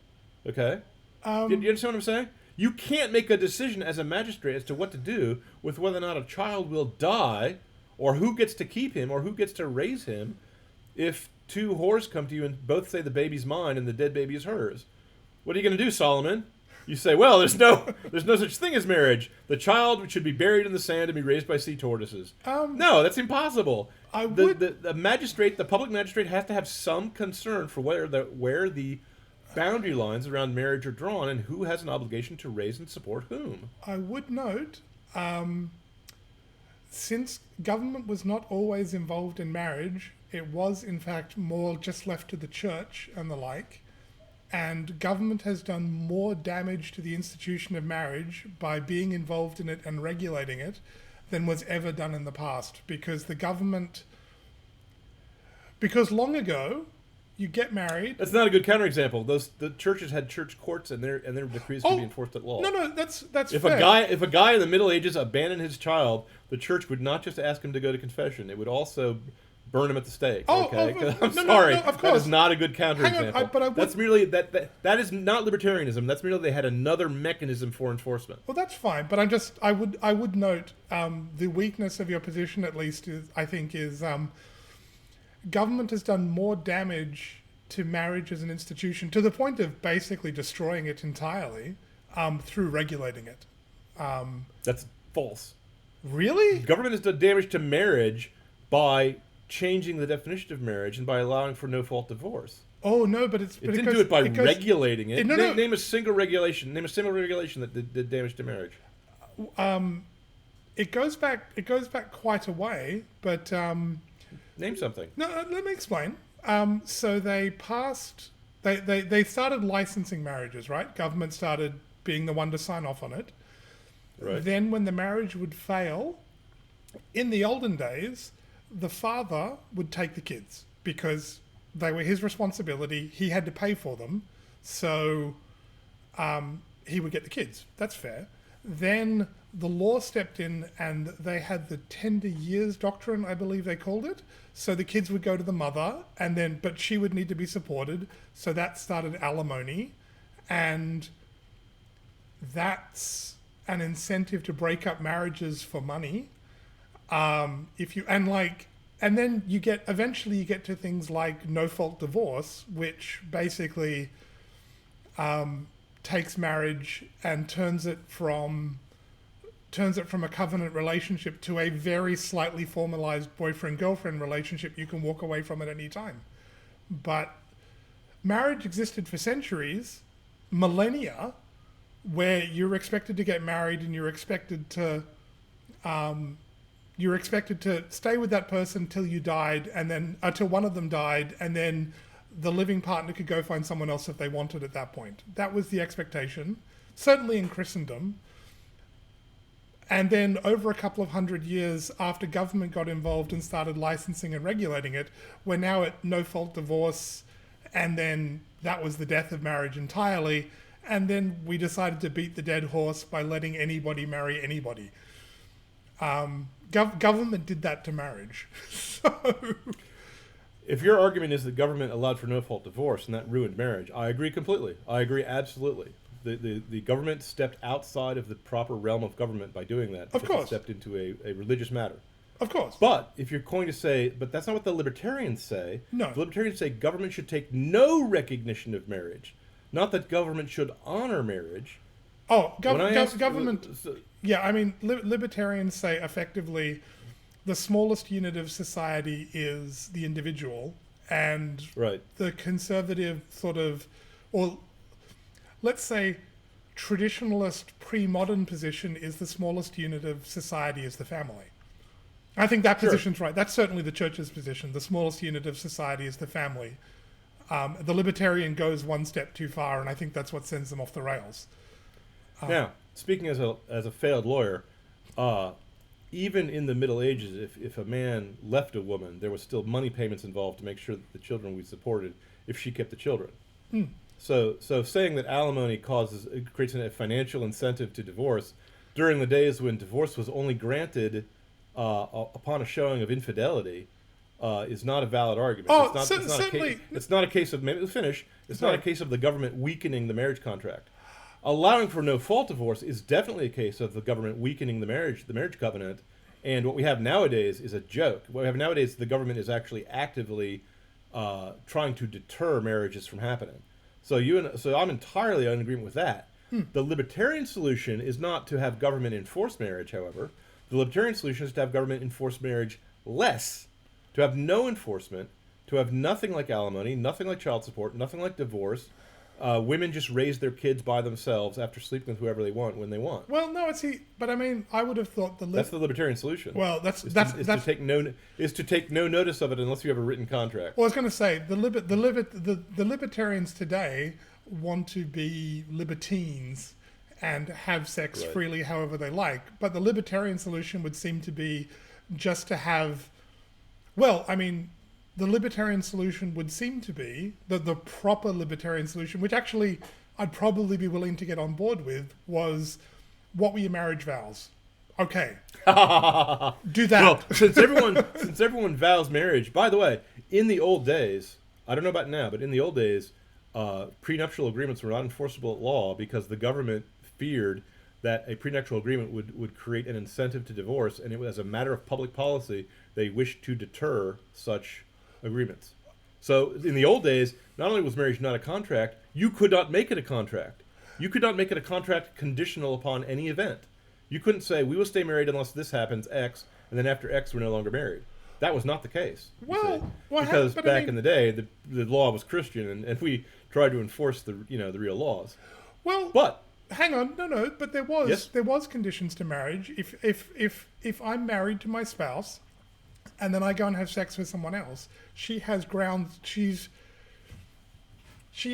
Okay? You understand what I'm saying? You can't make a decision as a magistrate as to what to do with whether or not a child will die, or who gets to keep him, or who gets to raise him, if two whores come to you and both say the baby's mine and the dead baby is hers. What are you going to do, Solomon? You say, well, there's no such thing as marriage. The child should be buried in the sand and be raised by sea tortoises. No, that's impossible. The magistrate, the public magistrate, has to have some concern for where the boundary lines around marriage are drawn and who has an obligation to raise and support whom. I would note, since government was not always involved in marriage, it was in fact more just left to the church and the like. And government has done more damage to the institution of marriage by being involved in it and regulating it than was ever done in the past. Because long ago, you get married. That's not a good counterexample. The churches had church courts, and their decrees could be enforced at law. No, that's if fair. If a guy in the Middle Ages abandoned his child, the church would not just ask him to go to confession; it would also burn him at the stake. I'm sorry. No, of course. That is not a good counterexample. Hang on, that's merely that is not libertarianism. That's merely they had another mechanism for enforcement. Well, that's fine, but I would note the weakness of your position, at least, is government has done more damage to marriage as an institution to the point of basically destroying it entirely through regulating it. That's false. Really? Government has done damage to marriage by changing the definition of marriage and by allowing for no-fault divorce. Oh no, but it didn't do it by regulating it. Name a single regulation. Name a single regulation that did damage to marriage. It goes back quite a way, but name something. No, let me explain. So they started licensing marriages, right? Government started being the one to sign off on it. Right. Then when the marriage would fail, in the olden days, the father would take the kids because they were his responsibility. He had to pay for them. So he would get the kids. That's fair. Then the law stepped in and they had the tender years doctrine, I believe they called it. So the kids would go to the mother but she would need to be supported. So that started alimony. And that's an incentive to break up marriages for money. And then eventually you get to things like no-fault divorce, which basically takes marriage and turns it from a covenant relationship to a very slightly formalized boyfriend-girlfriend relationship you can walk away from at any time. But marriage existed for centuries, millennia, where you're expected to get married and you're expected to stay with that person till you died, and then till one of them died, and then the living partner could go find someone else if they wanted at that point. That was the expectation, certainly in Christendom. And then over a couple of hundred years after government got involved and started licensing and regulating it, we're now at no-fault divorce, and then that was the death of marriage entirely. And then we decided to beat the dead horse by letting anybody marry anybody. Government did that to marriage. So, if your argument is that government allowed for no-fault divorce and that ruined marriage, I agree completely. I agree absolutely. The government stepped outside of the proper realm of government by doing that. Of course. It stepped into a religious matter. Of course. But if you're going to say, but that's not what the libertarians say. No. The libertarians say government should take no recognition of marriage. Not that government should honor marriage. Oh, government... Yeah, I mean, libertarians say effectively the smallest unit of society is the individual, and right. The conservative sort of, or let's say traditionalist pre-modern position is the smallest unit of society is the family. I think that Sure. position's right. That's certainly the church's position. The smallest unit of society is the family. The libertarian goes one step too far, and I think that's what sends them off the rails. Now, speaking as a failed lawyer, even in the Middle Ages, if a man left a woman, there was still money payments involved to make sure that the children would be supported if she kept the children. So saying that alimony creates a financial incentive to divorce during the days when divorce was only granted upon a showing of infidelity is not a valid argument. Oh, It's not a case of It's not a case of the government weakening the marriage contract. Allowing for no fault divorce is definitely a case of the government weakening the marriage covenant. And what we have nowadays is a joke. What we have nowadays, the government is actually actively trying to deter marriages from happening. So I'm entirely in agreement with that. The libertarian solution is not to have government enforce marriage, however. The libertarian solution is to have government enforce marriage less, to have no enforcement, to have nothing like alimony, nothing like child support, nothing like divorce. Women just raise their kids by themselves after sleeping with whoever they want when they want. Well, no, but I mean, I would have thought that's the libertarian solution. Well, that's to take no notice of it unless you have a written contract. Well, I was going to say the libertarians today want to be libertines and have sex freely however they like, but the libertarian solution would seem to be just to have. Well, I mean, the libertarian solution would seem to be the proper libertarian solution, which actually I'd probably be willing to get on board with, was what were your marriage vows? Okay. Do that. Well, since everyone vows marriage, by the way, in the old days, I don't know about now, but in the old days, prenuptial agreements were not enforceable at law because the government feared that a prenuptial agreement would create an incentive to divorce, and it was, as a matter of public policy, they wished to deter such agreements. So in the old days, not only was marriage not a contract, you could not make it a contract. You could not make it a contract conditional upon any event. You couldn't say, we will stay married unless this happens, X, and then after X, we're no longer married. That was not the case. Because back in the day, the law was Christian, and we tried to enforce the real laws. Well, but hang on, no, but there was conditions to marriage. If I'm married to my spouse, and then I go and have sex with someone else, she has grounds. She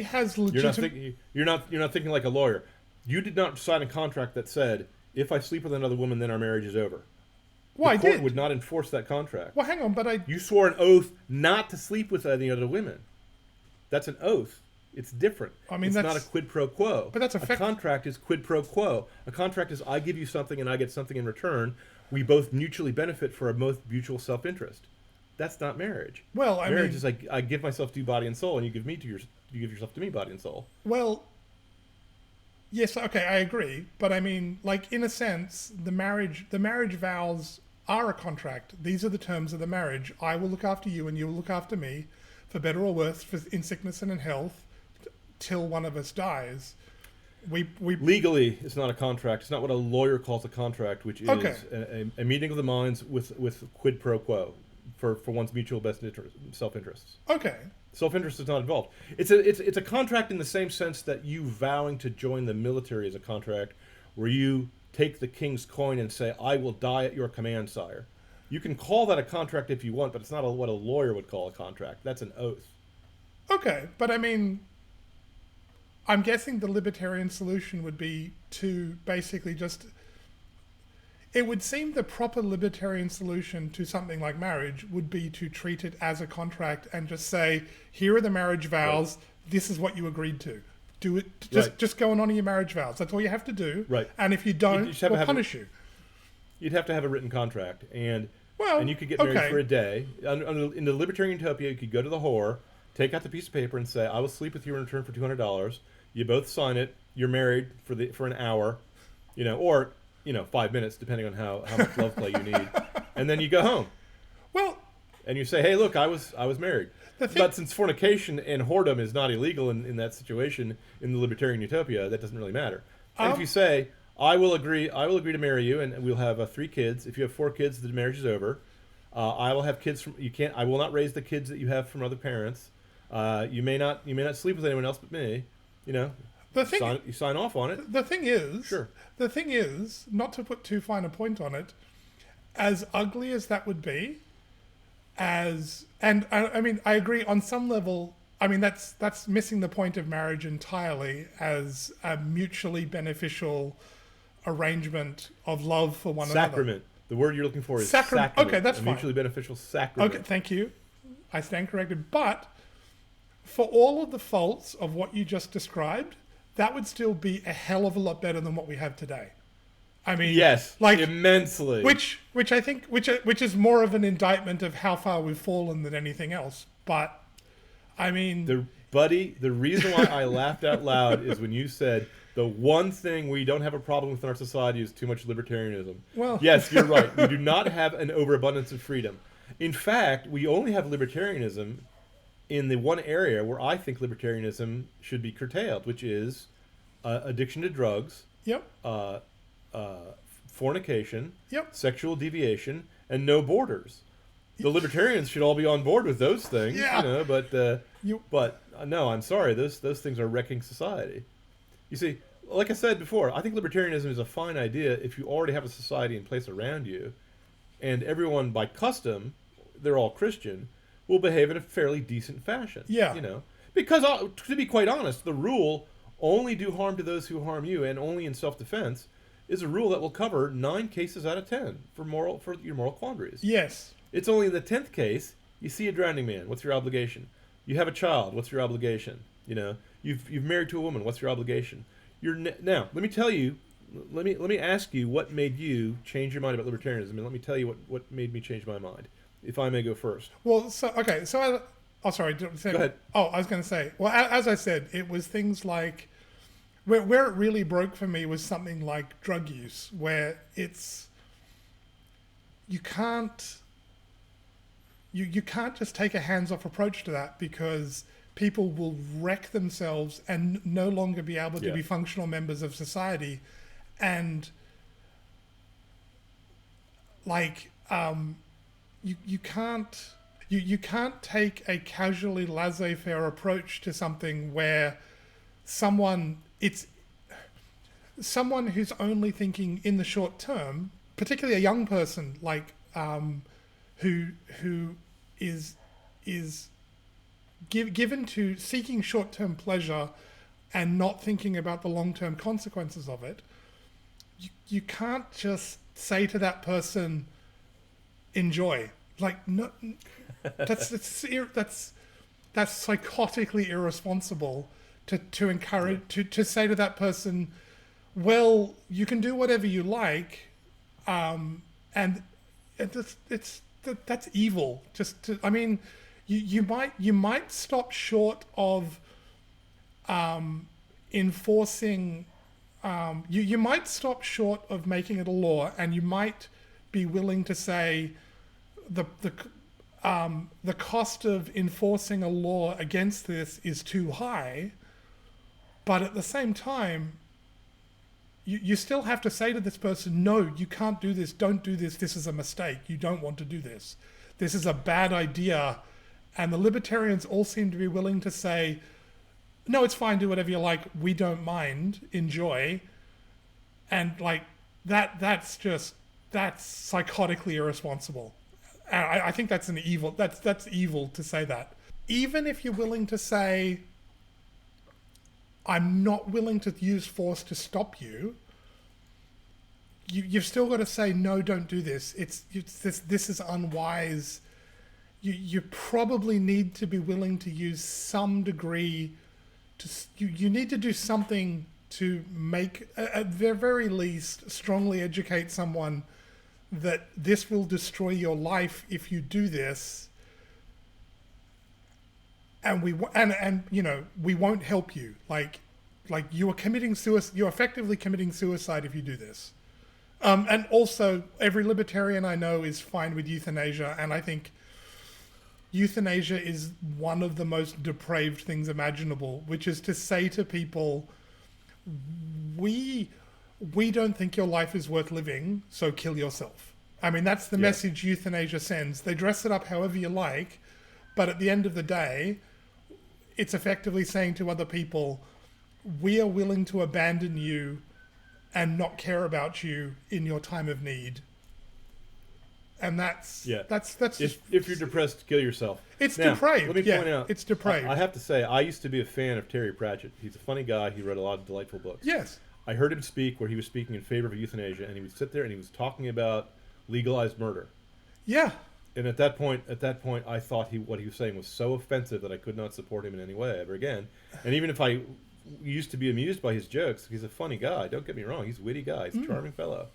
has legitimate. You're not thinking like a lawyer. You did not sign a contract that said, if I sleep with another woman, then our marriage is over. Well, the court would not enforce that contract. Well, hang on, You swore an oath not to sleep with any other women. That's an oath. It's different. I mean, it's not a quid pro quo. But that's a contract is quid pro quo. A contract is I give you something and I get something in return. We both mutually benefit for a both mutual self-interest. That's not marriage. Well, marriage is like I give myself to you body and soul, and you give yourself to me body and soul. Well, yes, okay, I agree, but I mean, like, in a sense, the marriage vows are a contract. These are the terms of the marriage. I will look after you, and you will look after me, for better or worse, in sickness and in health, till one of us dies. We legally, it's not a contract. It's not what a lawyer calls a contract, which is a meeting of the minds with quid pro quo for one's mutual best self-interests. Okay. Self-interest is not involved. It's a contract in the same sense that you vowing to join the military is a contract, where you take the king's coin and say, "I will die at your command, sire." You can call that a contract if you want, but it's not what a lawyer would call a contract. That's an oath. Okay, but I mean, I'm guessing the libertarian solution would be to basically just... It would seem the proper libertarian solution to something like marriage would be to treat it as a contract and just say, here are the marriage vows, this is what you agreed to. Do it. Just go and honor your marriage vows. That's all you have to do. Right. And if you don't, we'll punish you. You'd have to have a written contract, and you could get married for a day. In the libertarian utopia, you could go to the whore, take out the piece of paper, and say, "I will sleep with you in return for $200." You both sign it. You're married for an hour, or 5 minutes, depending on how much love play you need, and then you go home. Well, and you say, "Hey, look, I was married." But since fornication and whoredom is not illegal in that situation in the libertarian utopia, that doesn't really matter. And if you say, "I will agree to marry you, and we'll have 3 kids. If you have 4 kids, the marriage is over. I will have kids from you can't. I will not raise the kids that you have from other parents. You may not sleep with anyone else but me." You sign off on it. The thing is, not to put too fine a point on it, as ugly as that would be, and I mean, I agree on some level. I mean, that's missing the point of marriage entirely as a mutually beneficial arrangement of love for one another. Sacrament. The word you're looking for is Sacrament. sacrament. Okay, that's a fine. mutually beneficial sacrament. Okay, thank you. I stand corrected. But for all of the faults of what you just described, that would still be a hell of a lot better than what we have today. I mean, Yes, like immensely. which I think which is more of an indictment of how far we've fallen than anything else. But I mean, the reason why I laughed out loud is when you said the one thing we don't have a problem with in our society is too much libertarianism. Well, yes, you're right. We do not have an overabundance of freedom. In fact, we only have libertarianism in the one area where I think libertarianism should be curtailed, which is addiction to drugs, yep, fornication, yep, sexual deviation, and no borders. The libertarians should all be on board with those things, Yeah. but no, I'm sorry, those things are wrecking society. You see, like I said before, I think libertarianism is a fine idea if you already have a society in place around you, and everyone by custom, they're all Christian, will behave in a fairly decent fashion. Yeah. Because to be quite honest, the rule only do harm to those who harm you, and only in self-defense, is a rule that will cover 9 cases out of 10 for your moral quandaries. yes, It's only in the 10th case you see a drowning man. What's your obligation? You have a child. What's your obligation? You've married to a woman. What's your obligation? Now let me tell you. Let me ask you what made you change your mind about libertarianism, and let me tell you what made me change my mind. If I may go first. Well, sorry. Go ahead. Oh, I was going to say. Well, as I said, it was things like where it really broke for me was something like drug use, where you can't just take a hands-off approach to that because people will wreck themselves and no longer be able to be functional members of society, and like you can't take a casually laissez-faire approach to something where someone who's only thinking in the short term, particularly a young person like who is given to seeking short-term pleasure and not thinking about the long-term consequences of it. You can't just say to that person, enjoy. Like, no, that's psychotically irresponsible to encourage to say to that person, well, you can do whatever you like, and that's evil. You might stop short of enforcing. You might stop short of making it a law, and you might be willing to say the cost of enforcing a law against this is too high, but at the same time, you still have to say to this person, no, you can't do this, don't do this, this is a mistake, you don't want to do this. This is a bad idea. And the libertarians all seem to be willing to say, no, it's fine, do whatever you like, we don't mind, enjoy. And like that's psychotically irresponsible. I think that's that's evil to say that. Even if you're willing to say, I'm not willing to use force to stop you, you've still got to say, no, don't do this. This is unwise. You probably need to be willing to use some degree you need to do something to make, at the very least, strongly educate someone that this will destroy your life if you do this, and we won't help you. Like you are committing suicide. You're effectively committing suicide if you do this. And also, every libertarian I know is fine with euthanasia, and I think euthanasia is one of the most depraved things imaginable, which is to say to people, we don't think your life is worth living, so kill yourself. I mean, that's the message euthanasia sends. They dress it up however you like, but at the end of the day, it's effectively saying to other people, we are willing to abandon you and not care about you in your time of need. and that's Yeah. that's If you're depressed, kill yourself. it's Now, depraved. Let me yeah, point out. it's depraved. I have to say, I used to be a fan of Terry Pratchett. He's a funny guy. He wrote a lot of delightful books. Yes. I heard him speak where he was speaking in favor of euthanasia, and he would sit there and he was talking about legalized murder. Yeah. And at that point, I thought what he was saying was so offensive that I could not support him in any way ever again. And even if I used to be amused by his jokes, he's a funny guy. Don't get me wrong; he's a witty guy. He's a charming fellow.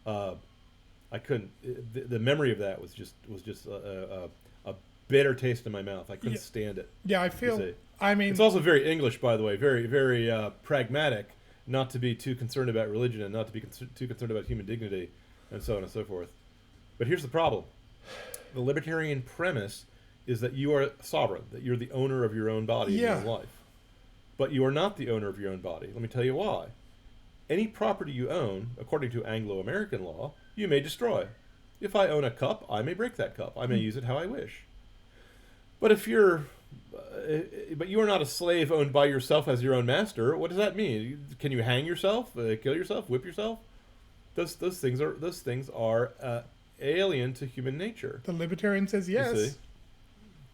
I couldn't. The memory of that was just a bitter taste in my mouth. I couldn't stand it. Yeah, I feel. I mean, it's also very English, by the way. Very, very pragmatic. Not to be too concerned about religion and not to be too concerned about human dignity, and so on and so forth. But here's the problem. The libertarian premise is that you are sovereign, that you're the owner of your own body and your own life. But you are not the owner of your own body. Let me tell you why. Any property you own, according to Anglo-American law, you may destroy. If I own a cup, I may break that cup. I may use it how I wish. But if but you are not a slave owned by yourself as your own master. What does that mean? Can you hang yourself, kill yourself, whip yourself? Those things are alien to human nature. The libertarian says yes.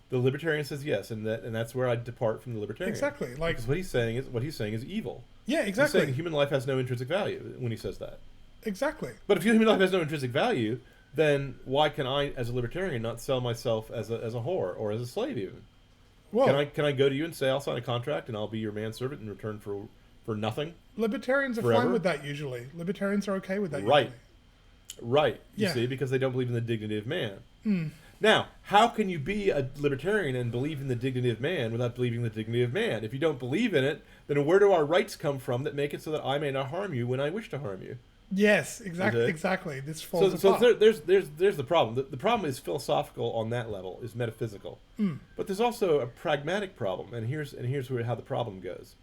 The libertarian says yes, and that's where I depart from the libertarian. Exactly. Like, because what he's saying is evil. Yeah, exactly. He's saying human life has no intrinsic value when he says that. Exactly. But if human life has no intrinsic value, then why can I, as a libertarian, not sell myself as a whore or as a slave even? Well, can I go to you and say I'll sign a contract and I'll be your manservant in return for nothing? Libertarians are fine with that usually. Libertarians are okay with that usually. Right. You see, because they don't believe in the dignity of man. Now, how can you be a libertarian and believe in the dignity of man without believing in the dignity of man? If you don't believe in it, then where do our rights come from that make it so that I may not harm you when I wish to harm you? Yes, exactly. This falls apart. So there's the problem. The problem is philosophical on that level, is metaphysical. But there's also a pragmatic problem, and here's how the problem goes.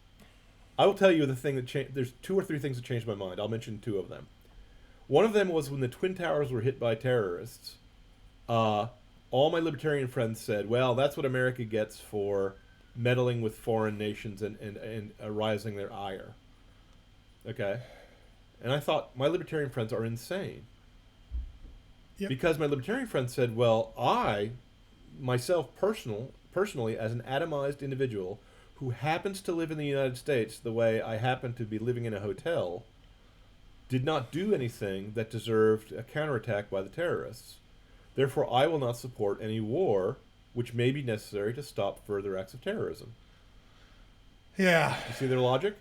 I will tell you the thing that changed. There's 2 or 3 things that changed my mind. I'll mention 2 of them. One of them was when the Twin Towers were hit by terrorists. All my libertarian friends said, well, that's what America gets for meddling with foreign nations and arousing their ire. Okay? And I thought, my libertarian friends are insane. Yep. Because my libertarian friends said, well, I, myself personally, as an atomized individual who happens to live in the United States the way I happen to be living in a hotel, did not do anything that deserved a counterattack by the terrorists. Therefore, I will not support any war which may be necessary to stop further acts of terrorism. Yeah. You see their logic?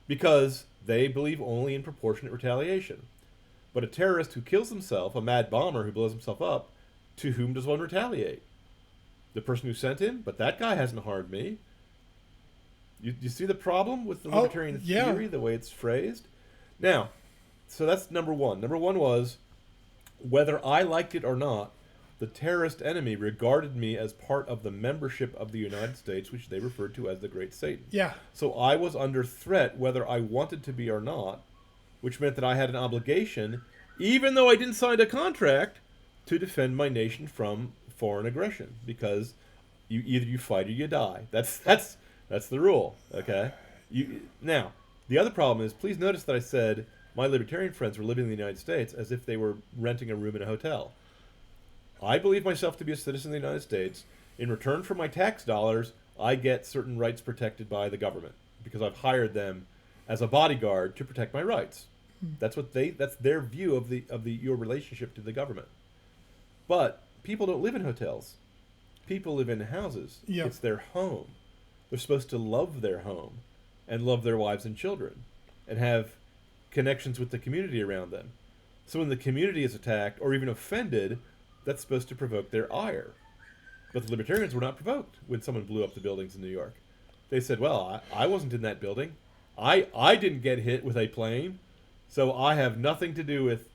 Because they believe only in proportionate retaliation. But a terrorist who kills himself, a mad bomber who blows himself up, to whom does one retaliate? The person who sent him? But that guy hasn't harmed me. You see the problem with the libertarian theory, the way it's phrased? Now, so that's number one. Number one was, whether I liked it or not, the terrorist enemy regarded me as part of the membership of the United States, which they referred to as the Great Satan. Yeah. So I was under threat whether I wanted to be or not, which meant that I had an obligation, even though I didn't sign a contract, to defend my nation from foreign aggression, because either you fight or you die. That's the rule, okay? Now, the other problem is, please notice that I said my libertarian friends were living in the United States as if they were renting a room in a hotel. I believe myself to be a citizen of the United States. In return for my tax dollars, I get certain rights protected by the government because I've hired them as a bodyguard to protect my rights. That's their view of your relationship to the government. But people don't live in hotels. People live in houses. Yep. It's their home. They're supposed to love their home and love their wives and children and have connections with the community around them. So when the community is attacked or even offended, that's supposed to provoke their ire. But the libertarians were not provoked when someone blew up the buildings in New York. They said, well, I wasn't in that building. I didn't get hit with a plane, so I have nothing to do with,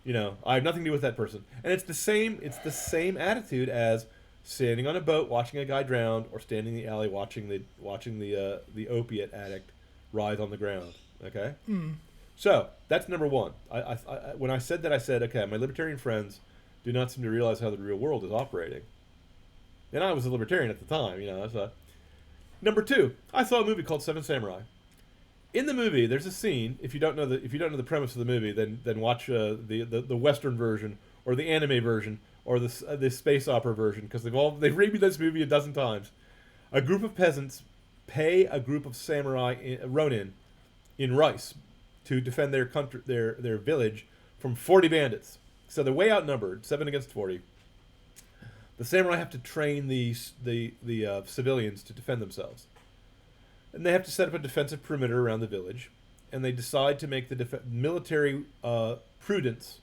I have nothing to do with that person. And it's the same attitude as standing on a boat watching a guy drown, or standing in the alley watching the opiate addict writhe on the ground. Okay? So that's number one. When I said that, I said, okay, my libertarian friends do not seem to realize how the real world is operating. And I was a libertarian at the time, So. Number two, I saw a movie called Seven Samurai. In the movie, there's a scene. If you don't know the premise of the movie, then watch the Western version or the anime version or the space opera version, because they've remade this movie a dozen times. A group of peasants pay a group of samurai Ronin in rice to defend their country, their village from 40 bandits. So they're way outnumbered, 7 against 40. The samurai have to train the civilians to defend themselves, and they have to set up a defensive perimeter around the village. And they decide to make the military prudence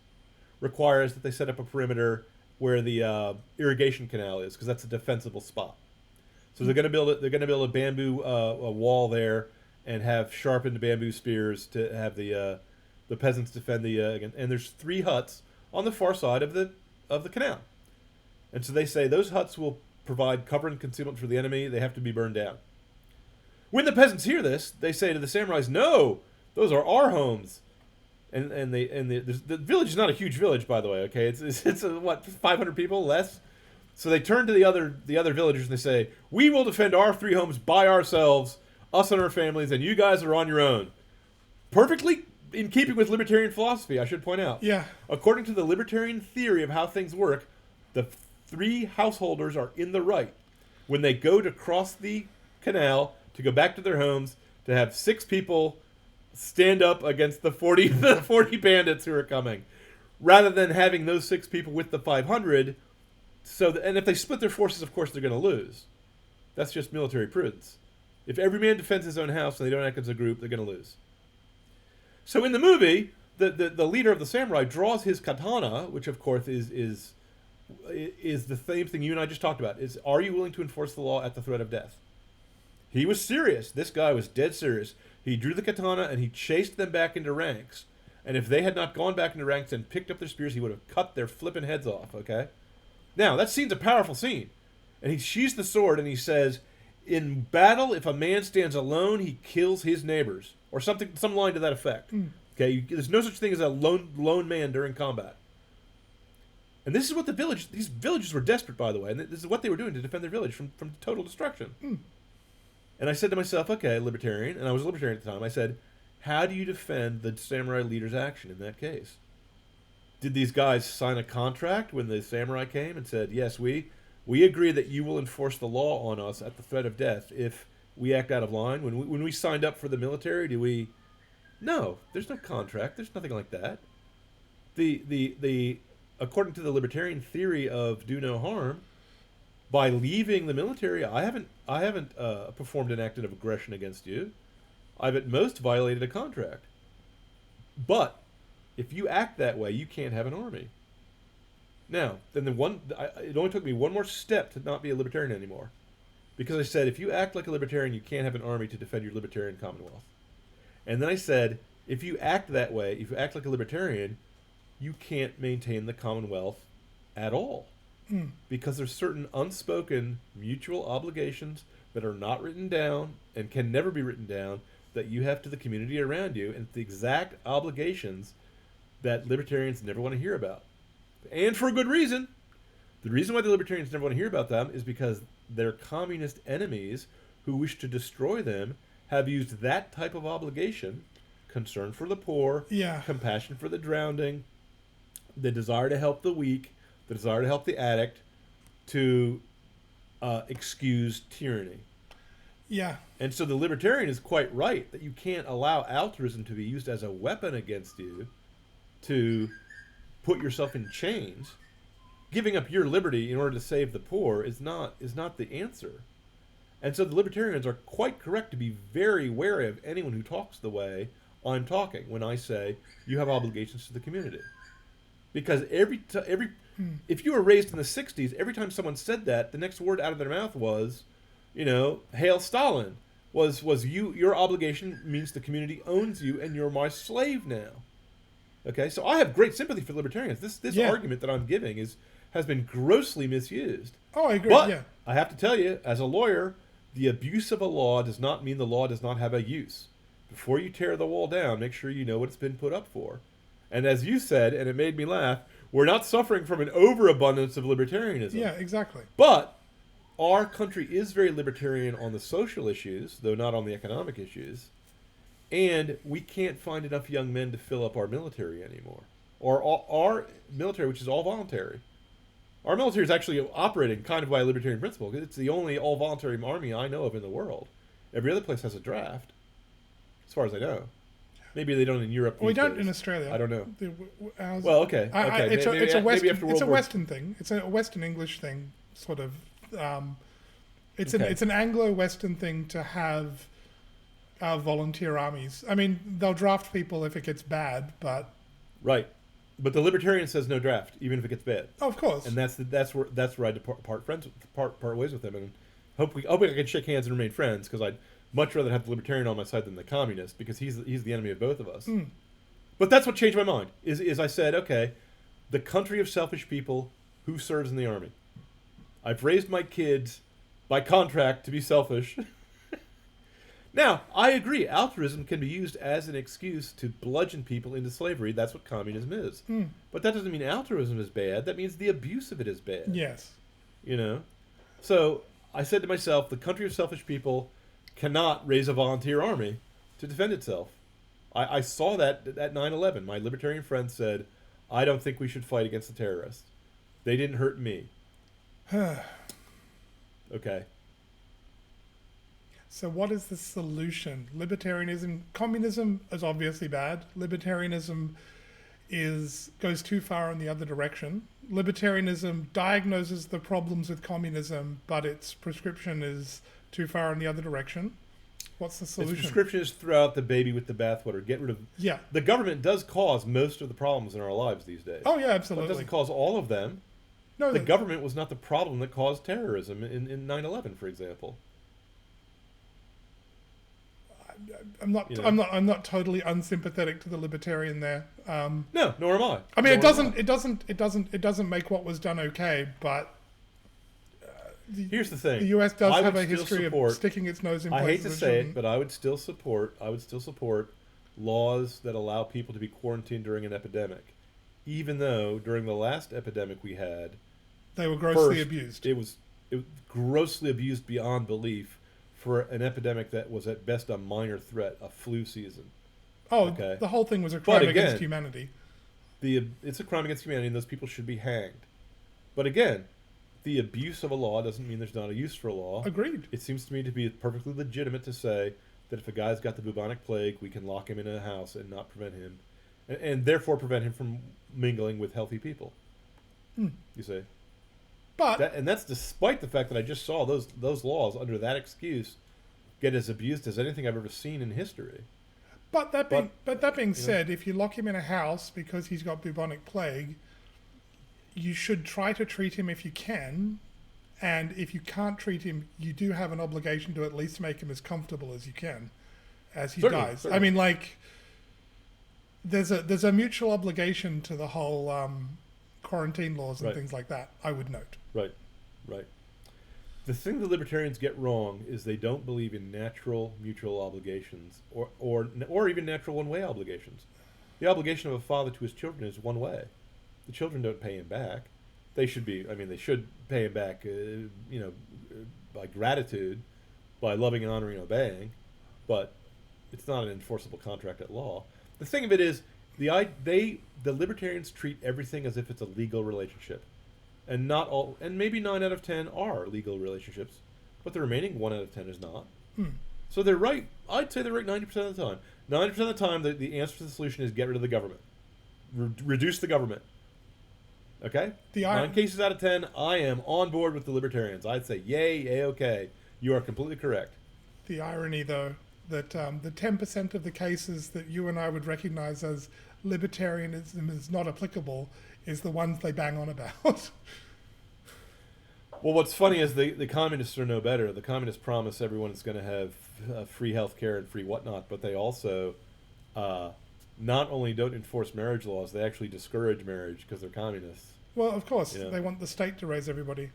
requires that they set up a perimeter where the irrigation canal is, because that's a defensible spot. So they're going to build a bamboo a wall there, and have sharpened bamboo spears to have the peasants defend the and there's 3 huts on the far side of the canal. And so they say those huts will provide cover and concealment for the enemy. They have to be burned down. When the peasants hear this, they say to the samurais, "No, those are our homes." And the village is not a huge village, by the way. Okay, it's what, 500 people, less. So they turn to the other villagers and they say, "We will defend our 3 homes by ourselves, us and our families, and you guys are on your own." Perfectly in keeping with libertarian philosophy, I should point out. Yeah. According to the libertarian theory of how things work, the 3 householders are in the right when they go to cross the canal to go back to their homes, to have 6 people stand up against the 40 bandits who are coming, rather than having those 6 people with the 500. And if they split their forces, of course they're going to lose. That's just military prudence. If every man defends his own house and they don't act as a group, they're going to lose. So in the movie, the leader of the samurai draws his katana, which of course is the same thing you and I just talked about. Is, are you willing to enforce the law at the threat of death? He was serious. This guy was dead serious. He drew the katana and he chased them back into ranks. And if they had not gone back into ranks and picked up their spears, he would have cut their flipping heads off, okay? Now, that scene's a powerful scene. And he sheathes the sword and he says, "In battle, if a man stands alone, he kills his neighbors." Or something, some line to that effect. Okay, there's no such thing as a lone man during combat. And this is what these villages were desperate, by the way, and this is what they were doing to defend their village from total destruction. And I said to myself, okay, libertarian, and I was a libertarian at the time, I said, how do you defend the samurai leader's action in that case? Did these guys sign a contract when the samurai came and said, yes, we agree that you will enforce the law on us at the threat of death if we act out of line? When we signed up for the military, do we? No, there's no contract. There's nothing like that. According to the libertarian theory of do no harm, by leaving the military, I haven't performed an act of aggression against you. I've at most violated a contract. But if you act that way, you can't have an army. Now, then it only took me one more step to not be a libertarian anymore, because I said, if you act like a libertarian, you can't have an army to defend your libertarian commonwealth. And then I said, if you act that way, if you act like a libertarian, you can't maintain the commonwealth at all. Because there's certain unspoken mutual obligations that are not written down and can never be written down that you have to the community around you, and the exact obligations that libertarians never want to hear about. And for a good reason. The reason why the libertarians never want to hear about them is because their communist enemies who wish to destroy them have used that type of obligation, concern for the poor, compassion for the drowning, the desire to help the weak, the desire to help the addict, to excuse tyranny. Yeah. And so the libertarian is quite right that you can't allow altruism to be used as a weapon against you to put yourself in chains. Giving up your liberty in order to save the poor is not the answer. And so the libertarians are quite correct to be very wary of anyone who talks the way I'm talking when I say you have obligations to the community. Because if you were raised in the 60s, every time someone said that, the next word out of their mouth was, hail Stalin. Was your obligation means the community owns you and you're my slave now. Okay, so I have great sympathy for libertarians. This argument that I'm giving has been grossly misused. Oh, I agree. But I have to tell you, as a lawyer, the abuse of a law does not mean the law does not have a use. Before you tear the wall down, make sure you know what it's been put up for. And as you said, and it made me laugh, we're not suffering from an overabundance of libertarianism. Yeah, exactly. But our country is very libertarian on the social issues, though not on the economic issues. And we can't find enough young men to fill up our military anymore. Or our military, which is all voluntary. Our military is actually operating kind of by a libertarian principle. It's the only all-voluntary army I know of in the world. Every other place has a draft, as far as I know. Maybe they don't in Europe. We don't days. in Australia. I don't know. Ours, well, okay. It's maybe, a Western. after World It's a War Western thing. It's a Western English thing, sort of. It's Okay. an Anglo-Western thing to have volunteer armies. I mean, they'll draft people if it gets bad, but Right. But the libertarian says no draft, even if it gets bad. of course. And that's where I part ways with him, and hope I can shake hands and remain friends, because I'd much rather have the libertarian on my side than the communist, because he's the enemy of both of us. But that's what changed my mind. Is I said, okay, the country of selfish people, who serves in the army? I've raised my kids by contract to be selfish. Now, I agree, altruism can be used as an excuse to bludgeon people into slavery. That's what communism is. But that doesn't mean altruism is bad. That means the abuse of it is bad. Yes. You know? So I said to myself, the country of selfish people cannot raise a volunteer army to defend itself. I saw that at 9/11. My libertarian friend said, I don't think we should fight against the terrorists. They didn't hurt me. Okay. So what is the solution? Libertarianism, communism is obviously bad. Libertarianism goes too far in the other direction. Libertarianism diagnoses the problems with communism, but its prescription is too far in the other direction. What's the solution? Its prescription is throw out the baby with the bathwater. Get rid of... Yeah. The government does cause most of the problems in our lives these days. Oh, yeah, But absolutely. it doesn't cause all of them. No, The government was not the problem that caused terrorism in 9/11, for example. I'm not. You know. I'm not totally unsympathetic to the libertarian there. No, nor am I. I mean, Nor am it doesn't make what was done okay, but Here's the thing. the U.S. does I have would a still history support- of sticking its nose in I places hate to it say it, shouldn't. but I would still support laws that allow people to be quarantined during an epidemic, even though during the last epidemic we had, They were grossly first, abused. It was grossly abused beyond belief for an epidemic that was at best a minor threat, a flu season. okay. The whole thing was a crime But against again, humanity. It's a crime against humanity, and those people should be hanged. But again, the abuse of a law doesn't mean there's not a use for a law. Agreed. It seems to me to be perfectly legitimate to say that if a guy's got the bubonic plague, we can lock him in a house and not prevent him, and therefore prevent him from mingling with healthy people. You see? But And that's despite the fact that I just saw those laws under that excuse get as abused as anything I've ever seen in history. that being said, if you lock him in a house because he's got bubonic plague, you should try to treat him if you can, and if you can't treat him, you do have an obligation to at least make him as comfortable as you can as he Certainly, dies. certainly. I mean, like, there's a mutual obligation to the whole quarantine laws and Right. things like that, I would note. Right. The thing the libertarians get wrong is they don't believe in natural mutual obligations or even natural one-way obligations. The obligation of a father to his children is one way. The children don't pay him back. They should pay him back, by gratitude, by loving and honoring and obeying, but it's not an enforceable contract at law. The thing of it is, the libertarians treat everything as if it's a legal relationship. And not all, and maybe 9 out of 10 are legal relationships, but the remaining 1 out of 10 is not. So they're right. I'd say they're right 90% of the time. 90% of the time, the answer to the solution is get rid of the government. Reduce the government. Okay? 9 cases out of 10, I am on board with the libertarians. I'd say, yay, A-okay. You are completely correct. The irony, though, that the 10% of the cases that you and I would recognize as libertarianism is not applicable is the ones they bang on about. Well, what's funny is the communists are no better. The communists promise everyone is going to have free health care and free whatnot, but they also not only don't enforce marriage laws, they actually discourage marriage because they're communists. Well, of course, Yeah. they want the state to raise everybody.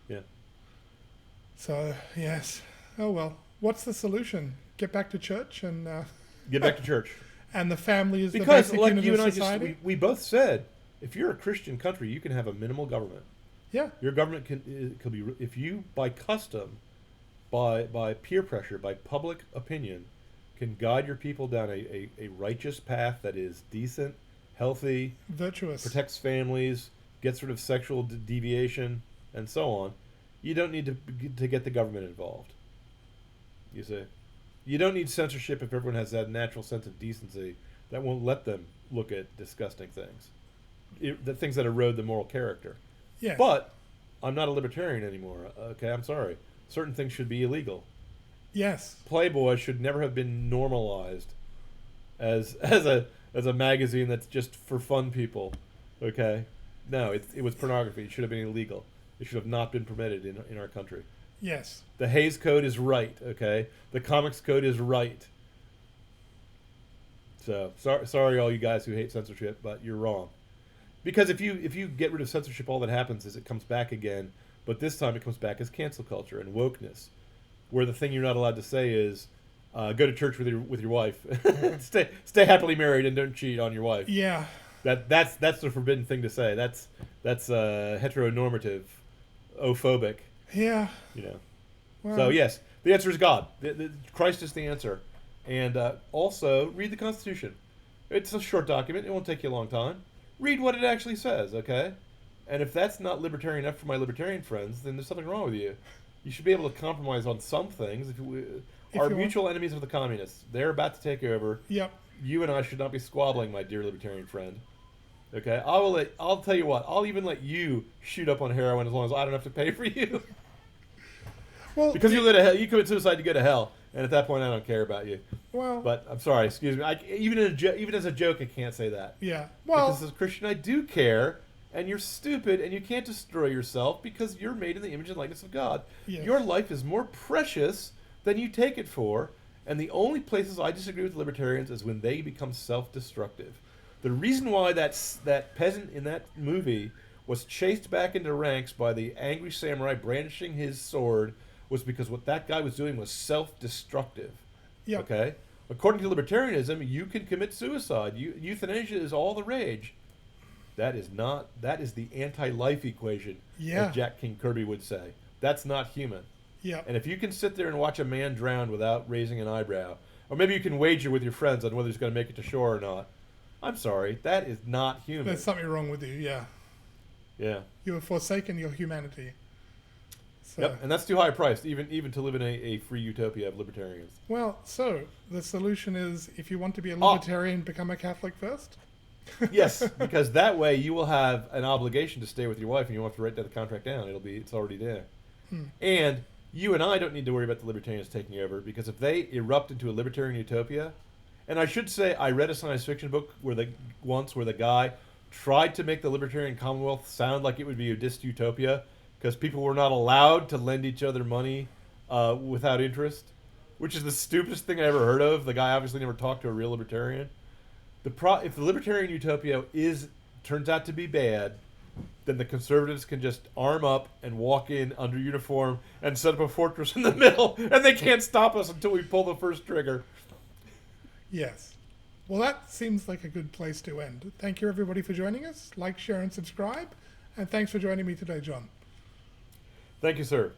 Yeah. So, yes. Oh, well. What's the solution? Get back to church and... Get back to church. And the family is Because, the basic like unit you and of I society? we both said, if you're a Christian country, you can have a minimal government. Yeah. Your government could be, if you, by custom, by peer pressure, by public opinion, can guide your people down a righteous path that is decent, healthy, Virtuous. protects families, gets rid of sexual deviation, and so on, you don't need to get the government involved. You see? You don't need censorship if everyone has that natural sense of decency that won't let them look at disgusting things. The things that erode the moral character. Yes. But I'm not a libertarian anymore, okay? I'm sorry. Certain things should be illegal. Yes. Playboy should never have been normalized as a magazine that's just for fun people, okay? No, it was pornography. It should have been illegal. It should have not been permitted in our country. Yes. The Hays Code is right, okay? The Comics Code is right. So, sorry all you guys who hate censorship, but you're wrong. Because if you get rid of censorship, all that happens is it comes back again, but this time it comes back as cancel culture and wokeness, where the thing you're not allowed to say is, go to church with your wife, stay happily married and don't cheat on your wife. Yeah. That's the forbidden thing to say. That's heteronormative, ophobic. Yeah. You know. Well, So yes, the answer is God. Christ is the answer, and also read the Constitution. It's a short document. It won't take you a long time. Read what it actually says, okay? And if that's not libertarian enough for my libertarian friends, then there's something wrong with you. You should be able to compromise on some things. Our mutual enemies are the communists. They're about to take over. Yep. You and I should not be squabbling, my dear libertarian friend. Okay? I'll tell you what. I'll even let you shoot up on heroin as long as I don't have to pay for you. Well, Because you go to hell, you commit suicide, you go to hell, and at that point, I don't care about you. well, But I'm sorry, excuse me. Even as a joke, I can't say that. yeah. Well, Because as a Christian, I do care, and you're stupid, and you can't destroy yourself because you're made in the image and likeness of God. Yes. Your life is more precious than you take it for, and the only places I disagree with libertarians is when they become self-destructive. The reason why that peasant in that movie was chased back into ranks by the angry samurai brandishing his sword was because what that guy was doing was self-destructive. yeah. Okay? According to libertarianism, you can commit suicide. Euthanasia is all the rage. That is the anti-life equation, Yeah. as Jack King Kirby would say. That's not human. Yeah. And if you can sit there and watch a man drown without raising an eyebrow, or maybe you can wager with your friends on whether he's going to make it to shore or not, I'm sorry, that is not human. There's something wrong with you. Yeah. Yeah. You have forsaken your humanity. So, Yep, and that's too high priced, even to live in a free utopia of libertarians. well, so the solution is if you want to be a libertarian, become a Catholic first. Yes, because that way you will have an obligation to stay with your wife, and you won't have to write that contract down. It's already there. And you and I don't need to worry about the libertarians taking over, because if they erupt into a libertarian utopia, and I should say I read a science fiction book where the guy tried to make the libertarian commonwealth sound like it would be a dystopia, because people were not allowed to lend each other money without interest, which is the stupidest thing I ever heard of. The guy obviously never talked to a real libertarian. If the libertarian utopia turns out to be bad, then the conservatives can just arm up and walk in under uniform and set up a fortress in the middle, and they can't stop us until we pull the first trigger. Yes. Well, that seems like a good place to end. Thank you, everybody, for joining us. Like, share, and subscribe. And thanks for joining me today, John. Thank you, sir.